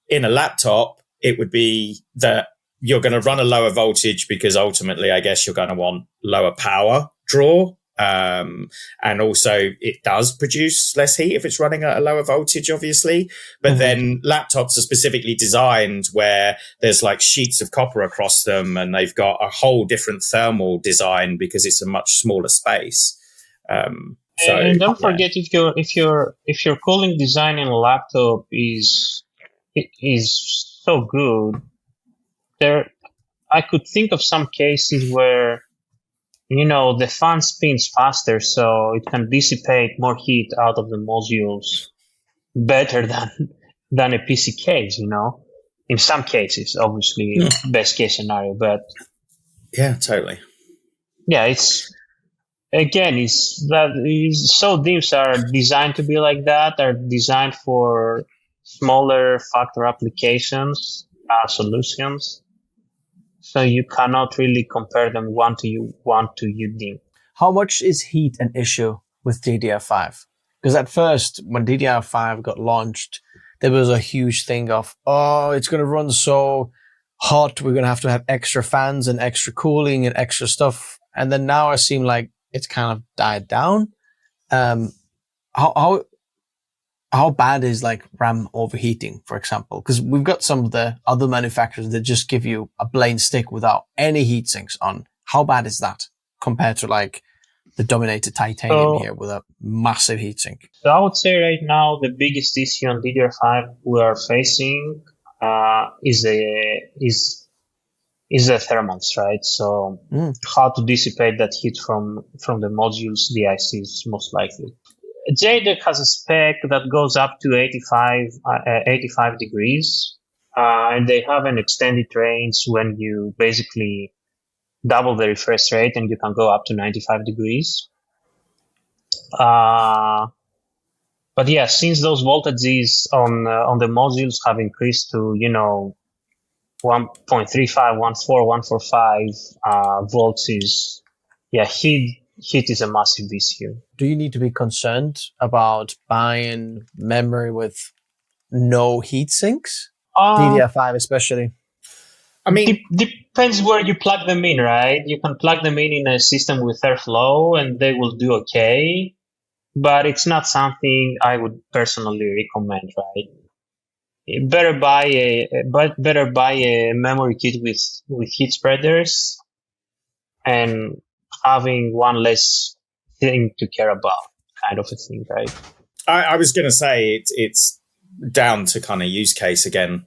In a laptop, it would be that you're going to run a lower voltage because ultimately, I guess you're going to want lower power draw. And also it does produce less heat if it's running at a lower voltage, obviously. But then laptops are specifically designed where there's like sheets of copper across them, and they've got a whole different thermal design because it's a much smaller space. And don't forget, if your cooling design in a laptop is so good, I could think of some cases where, the fan spins faster, so it can dissipate more heat out of the modules better than a PC case, in some cases, obviously, best case scenario, but yeah, totally. Yeah, SODIMMs are designed to be like that, are designed for smaller factor applications, solutions. So you cannot really compare them one to UDIMM. How much is heat an issue with DDR5? Because at first, when DDR5 got launched, there was a huge thing of, it's going to run so hot, we're going to have extra fans and extra cooling and extra stuff. And then now it seems like it's kind of died down. How bad is like RAM overheating, for example? Because we've got some of the other manufacturers that just give you a plain stick without any heat sinks on. How bad is that compared to like the dominated titanium here with a massive heatsink? So I would say right now the biggest issue on DDR5 we are facing is the thermals, right? So how to dissipate that heat from the modules, the ICs most likely. JEDEC has a spec that goes up to 85 degrees, and they have an extended range when you basically double the refresh rate, and you can go up to 95 degrees. But yeah, since those voltages on the modules have increased to 1.35, 1.45 volts, heat is a massive issue. Do you need to be concerned about buying memory with no heat sinks? DDR5 especially. I mean, depends where you plug them in, right? You can plug them in a system with airflow and they will do okay, but it's not something I would personally recommend, right? Better buy a memory kit with heat spreaders and having one less thing to care about, kind of a thing, right? I was going to say it's down to kind of use case again.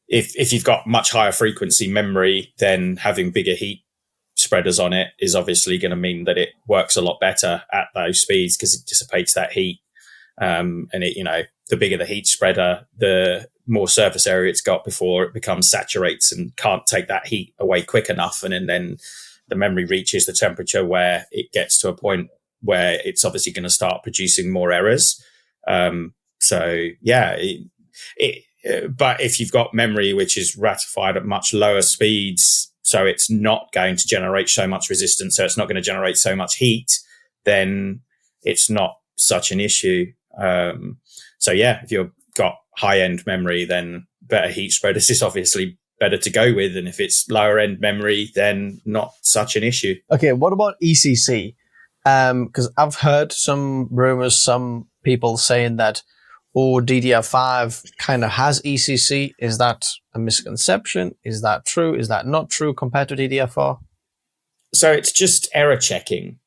If you've got much higher frequency memory, then having bigger heat spreaders on it is obviously going to mean that it works a lot better at those speeds because it dissipates that heat. And the bigger the heat spreader, the more surface area it's got before it becomes saturates and can't take that heat away quick enough. And then the memory reaches the temperature where it gets to a point where it's obviously going to start producing more errors. But if you've got memory which is ratified at much lower speeds, so it's not going to generate so much resistance, so it's not going to generate so much heat, then it's not such an issue. If you've got high-end memory, then better heat spreaders is obviously better to go with. And if it's lower-end memory, then not such an issue. Okay, what about ECC? Because I've heard some rumors, some people saying that, DDR5 kind of has ECC. Is that a misconception? Is that true? Is that not true compared to DDR4? So it's just error checking.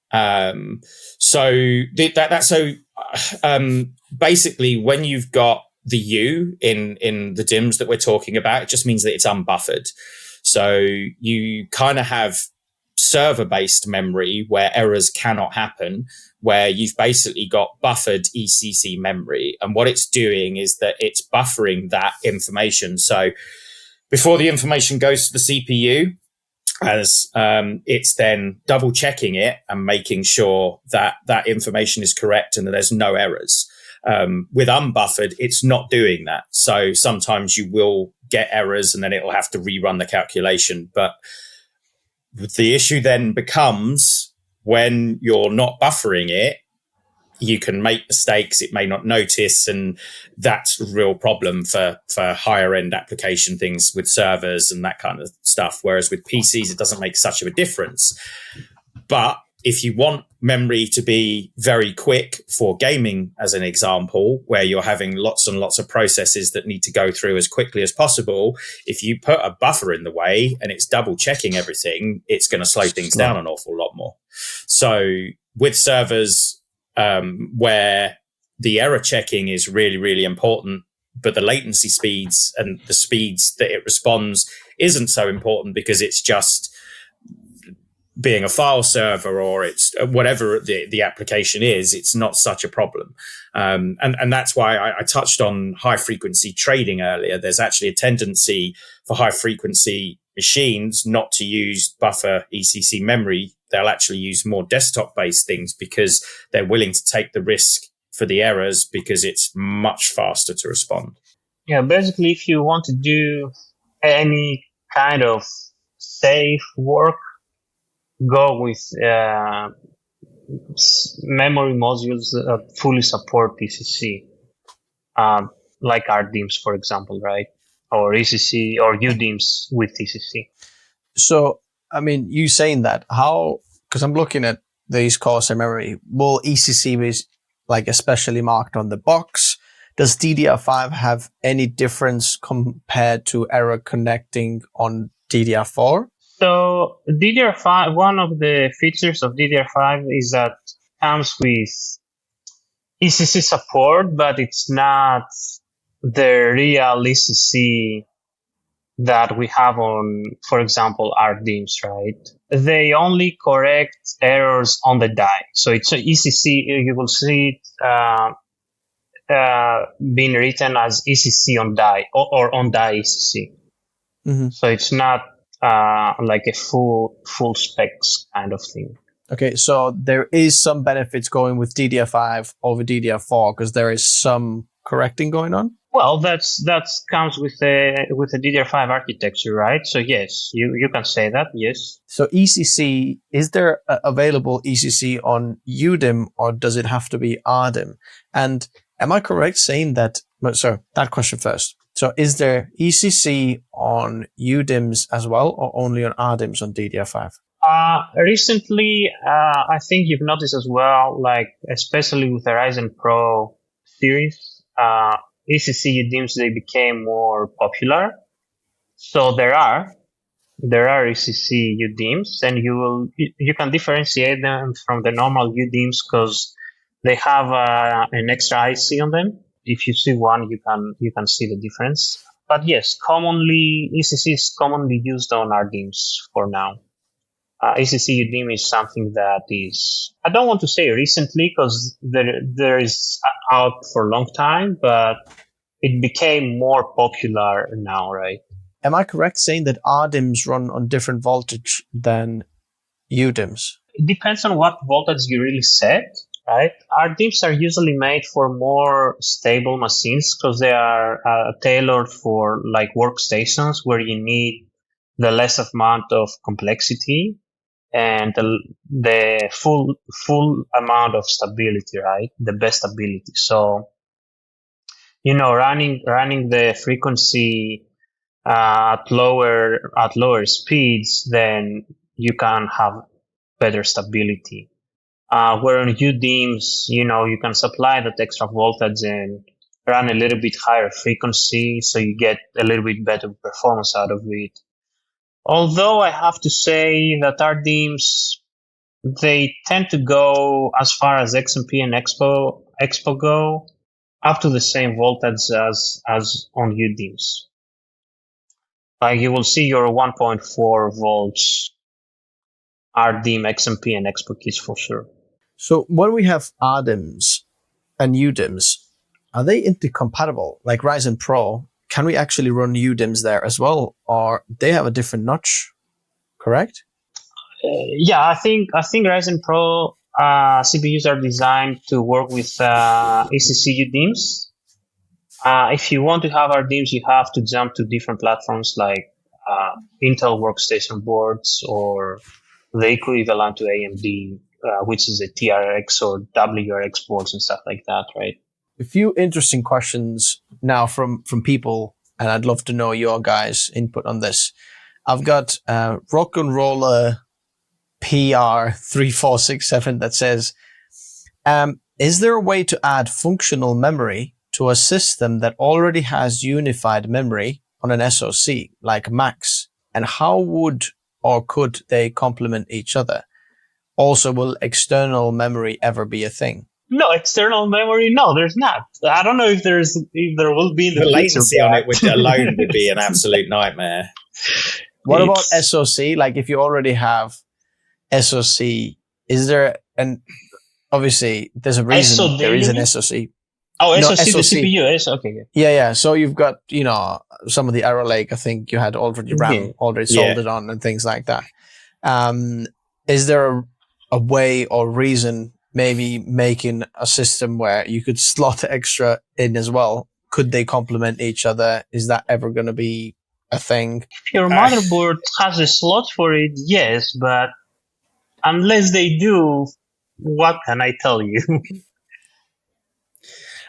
Basically, when you've got the U in the DIMMs that we're talking about, it just means that it's unbuffered. So you kind of have server-based memory where errors cannot happen, where you've basically got buffered ECC memory. And what it's doing is that it's buffering that information. So before the information goes to the CPU, as it's then double checking it and making sure that that information is correct and that there's no errors. With unbuffered, it's not doing that. So sometimes you will get errors and then it'll have to rerun the calculation. But the issue then becomes when you're not buffering it, you can make mistakes it may not notice, and that's a real problem for higher end application things with servers and that kind of stuff. Whereas with PCs, it doesn't make such of a difference. But if you want memory to be very quick for gaming, as an example, where you're having lots and lots of processes that need to go through as quickly as possible, if you put a buffer in the way and it's double checking everything, it's going to slow things down an awful lot more. So with servers where the error checking is really, really important, but the latency speeds and the speeds that it responds isn't so important because it's just being a file server or it's whatever the application is, it's not such a problem. And that's why I touched on high frequency trading earlier. There's actually a tendency for high frequency machines not to use buffer ECC memory. They'll actually use more desktop based things because they're willing to take the risk for the errors because it's much faster to respond. Yeah, basically, if you want to do any kind of safe work, go with memory modules that fully support ECC, like RDIMMs, for example, right? Or ECC or UDIMMs with ECC. So, I mean, you saying that, how, because I'm looking at these Corsair memory, will ECC be like especially marked on the box? Does DDR5 have any difference compared to error connecting on DDR4? So DDR5, one of the features of DDR5 is that it comes with ECC support, but it's not the real ECC that we have on, for example, RDIMMs, right? They only correct errors on the die. So it's a ECC, you will see it being written as ECC on die or on die ECC. Mm-hmm. So it's not like a full specs kind of thing. Okay, so there is some benefits going with DDR5 over DDR4 because there is some correcting going on? Well, that comes with the DDR5 architecture, right? So yes, you can say that, yes. So ECC, is there available ECC on UDIMM or does it have to be RDIMM? And am I correct saying that, so that question first. So is there ECC on UDIMMs as well or only on RDIMMs on DDR5? Recently, I think you've noticed as well, like especially with the Ryzen Pro series, ECC UDIMMs, they became more popular. So there are ECC UDIMMs, and you can differentiate them from the normal UDIMMs because they have an extra IC on them. If you see one, you can see the difference. But yes, ECC is commonly used on RDIMMs for now. ECC UDIMM is something that is, I don't want to say recently because there is out for a long time, but it became more popular now, right? Am I correct saying that RDIMMs run on different voltage than UDIMMs? It depends on what voltage you really set, right? RDIMMs are usually made for more stable machines because they are tailored for like workstations where you need the less amount of complexity and the full amount of stability, right? The best stability. So, running the frequency at lower speeds, then you can have better stability. Where on UDIMMs, you can supply that extra voltage and run a little bit higher frequency, so you get a little bit better performance out of it. Although I have to say that RDIMMs, they tend to go as far as XMP and EXPO go, up to the same voltage as on UDIMMs. Like you will see your 1.4 volts RDIMM, XMP, and EXPO keys for sure. So when we have RDIMMs and UDIMMs, are they intercompatible? Like Ryzen Pro, can we actually run UDIMMs there as well, or they have a different notch? Correct? Yeah, I think Ryzen Pro CPUs are designed to work with ECC UDIMMs. If you want to have RDIMMs, you have to jump to different platforms like Intel workstation boards or the equivalent to AMD, which is a TRX or WRX boards and stuff like that, right? A few interesting questions now from people, and I'd love to know your guys' input on this. I've got Rock and Roller PR3467 that says, is there a way to add functional memory to a system that already has unified memory on an SoC, like Macs? And how would or could they complement each other? Also, will external memory ever be a thing? No, external memory. No, there's not. I don't know if there will be in the future. Latency on it alone would be an absolute nightmare. What about SoC? Like if you already have SoC, is there obviously there's a reason SODIMM, there is an SoC. Oh, No, SoC, the SoC. CPU is okay. Yeah. So you've got, some of the Arrow Lake, I think you had already RAM already soldered on and things like that. Is there a way or reason maybe making a system where you could slot extra in as well? Could they complement each other? Is that ever going to be a thing? If your motherboard has a slot for it, yes, but unless they do, what can I tell you?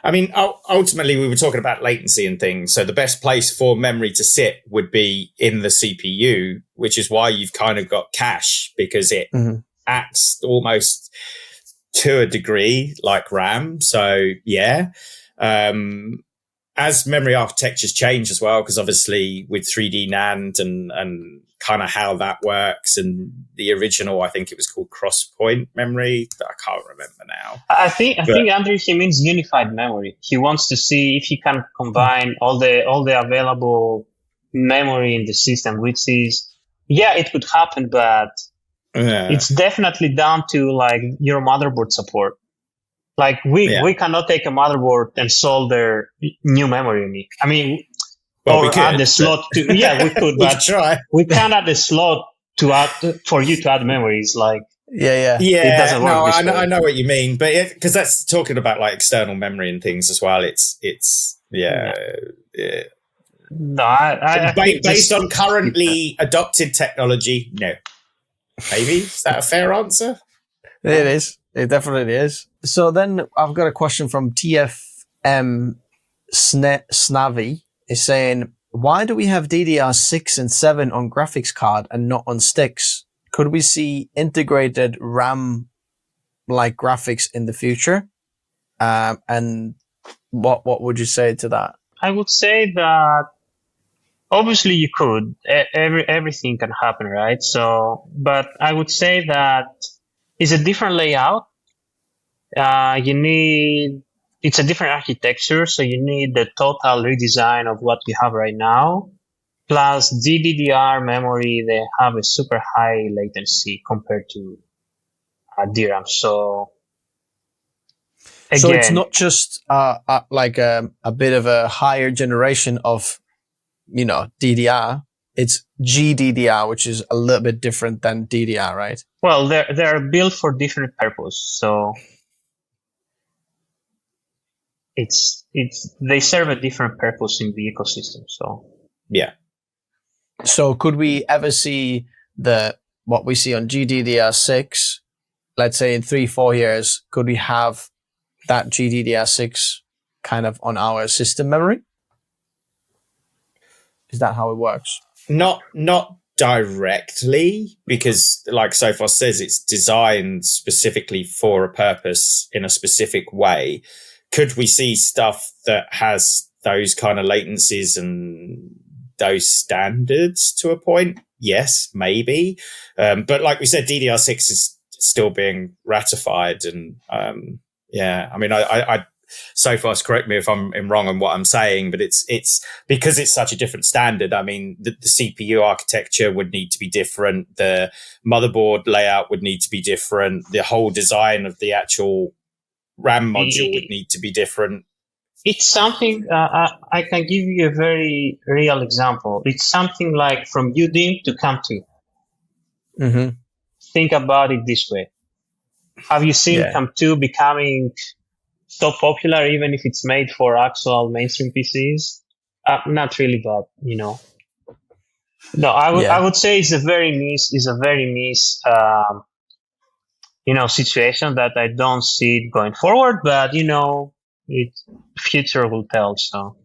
I mean, ultimately, we were talking about latency and things. So the best place for memory to sit would be in the CPU, which is why you've kind of got cache, because it acts almost to a degree like RAM. So yeah, as memory architectures change as well, because obviously with 3D NAND and kind of how that works, and the original, I think it was called cross-point memory. I can't remember now. I think Andrew, he means unified memory. He wants to see if he can combine all the available memory in the system, which is, it could happen, but it's definitely down to like your motherboard support. Like we cannot take a motherboard and solder new memory in it. I mean, we could, add the slot to, we could, but we can't add the slot to add for you to add memories. Like, it doesn't work. I know what you mean, but because that's talking about like external memory and things as well. No, based on currently adopted technology, no. Maybe is that a fair answer? It is. It definitely is. So then I've got a question from TFM Snavi. Is saying, why do we have DDR6 and 7 on graphics card and not on sticks? Could we see integrated RAM like graphics in the future? And what would you say to that? I would say that obviously you could. Everything can happen, right? So, but I would say that it's a different layout. It's a different architecture, so you need the total redesign of what we have right now. Plus GDDR memory, they have a super high latency compared to DRAM. So again, so it's not just like a bit of a higher generation of, DDR. It's GDDR, which is a little bit different than DDR, right? Well, they're built for different purpose. So they serve a different purpose in the ecosystem. So yeah. So could we ever see what we see on GDDR6, let's say in 3-4 years, could we have that GDDR6 kind of on our system memory? Is that how it works? Not directly, because like Sophos says, it's designed specifically for a purpose in a specific way. Could we see stuff that has those kind of latencies and those standards to a point? Yes, maybe. But like we said, DDR6 is still being ratified. And I mean, Sophos, correct me if I'm wrong on what I'm saying, but it's because it's such a different standard. I mean, the CPU architecture would need to be different. The motherboard layout would need to be different. The whole design of the actual RAM module would need to be different. It's something, I can give you a very real example. It's something like from UDIMM to CAM2. Mm-hmm. Think about it this way. Have you seen CAM2 becoming so popular, even if it's made for actual mainstream PCs? Not really, but, No, I would say it's a very niche situation that I don't see it going forward, but future will tell. So,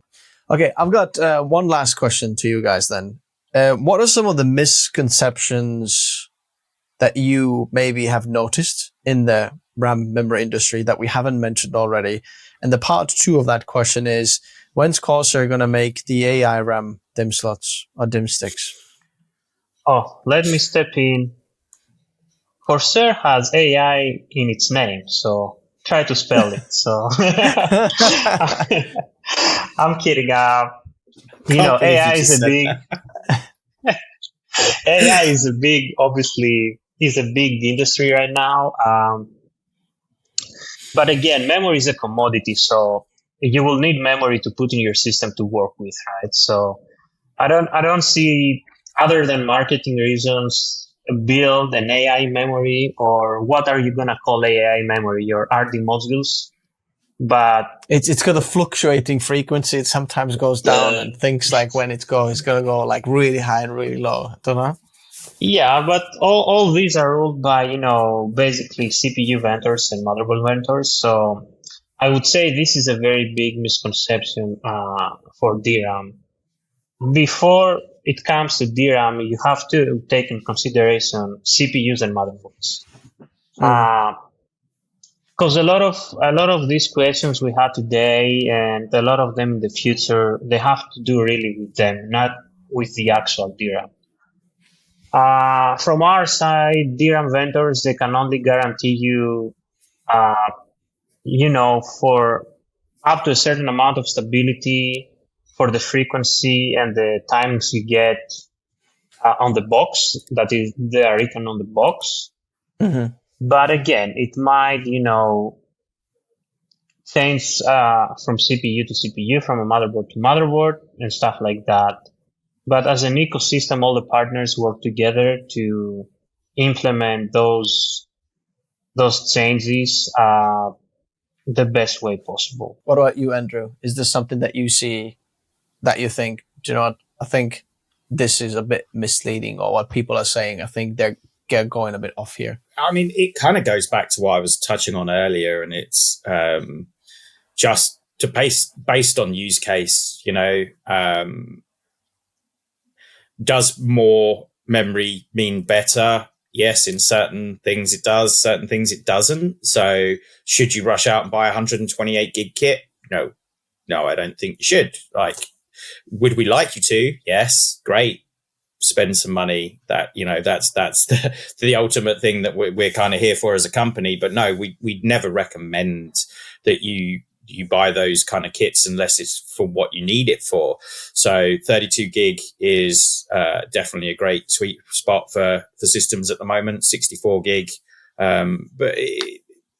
okay, I've got one last question to you guys. Then, what are some of the misconceptions that you maybe have noticed in the RAM memory industry that we haven't mentioned already? And the part 2 of that question is, when's Corsair going to make the AI RAM DIMM slots or DIMM sticks? Oh, let me step in. Corsair has AI in its name, so try to spell it. So I'm kidding. AI is a big AI is a big, obviously, is a big industry right now. But again, memory is a commodity, so you will need memory to put in your system to work with, right? So I don't see, other than marketing reasons, build an AI memory, or what are you gonna call AI memory? Your RD modules. But it's got a fluctuating frequency. It sometimes goes down, and things like when it's gonna go like really high and really low. I don't know. Yeah, but all these are ruled by, basically CPU vendors and motherboard vendors. So I would say this is a very big misconception for DRAM. Before it comes to DRAM, you have to take in consideration CPUs and motherboards. Because a lot of these questions we had today, and a lot of them in the future, they have to do really with them, not with the actual DRAM. From our side, DRAM vendors, they can only guarantee you, for up to a certain amount of stability for the frequency and the timings you get on the box, that is, they are written on the box. Mm-hmm. But again, it might, change from CPU to CPU, from a motherboard to motherboard, and stuff like that. But as an ecosystem, all the partners work together to implement those changes the best way possible. What about you, Andrew? Is this something that you see that you think, do you know what, I think this is a bit misleading, or what people are saying, I think they're going a bit off here? I mean, it kind of goes back to what I was touching on earlier, and it's just to based on use case, does more memory mean better? Yes, in certain things it does, certain things it doesn't. So should you rush out and buy a 128 gig kit? No, I don't think you should. Like, would we like you to? Yes, great. Spend some money. That's the ultimate thing that we're kind of here for as a company. But no, we'd never recommend that you buy those kind of kits unless it's for what you need it for. So 32 gig is definitely a great sweet spot for systems at the moment. 64 gig, but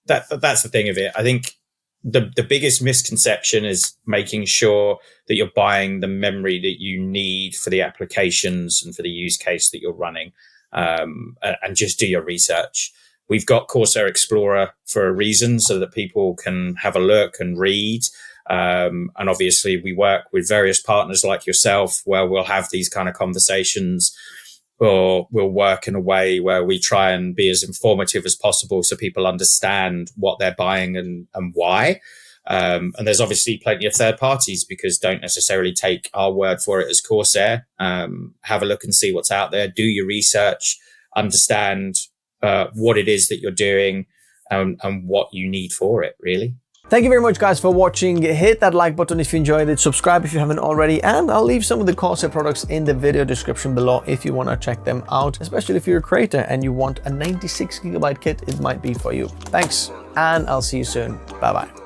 that's the thing of it. I think the biggest misconception is making sure that you're buying the memory that you need for the applications and for the use case that you're running, and just do your research. We've got Corsair Explorer for a reason, so that people can have a look and read. And obviously we work with various partners like yourself, where we'll have these kind of conversations, or we'll work in a way where we try and be as informative as possible so people understand what they're buying and why. And there's obviously plenty of third parties, because don't necessarily take our word for it as Corsair. Have a look and see what's out there. Do your research, understand what it is that you're doing, and what you need for it, really. Thank you very much, guys, for watching. Hit that like button if you enjoyed it. Subscribe if you haven't already. And I'll leave some of the Corsair products in the video description below if you want to check them out. Especially if you're a creator and you want a 96 gigabyte kit, it might be for you. Thanks, and I'll see you soon. Bye-bye.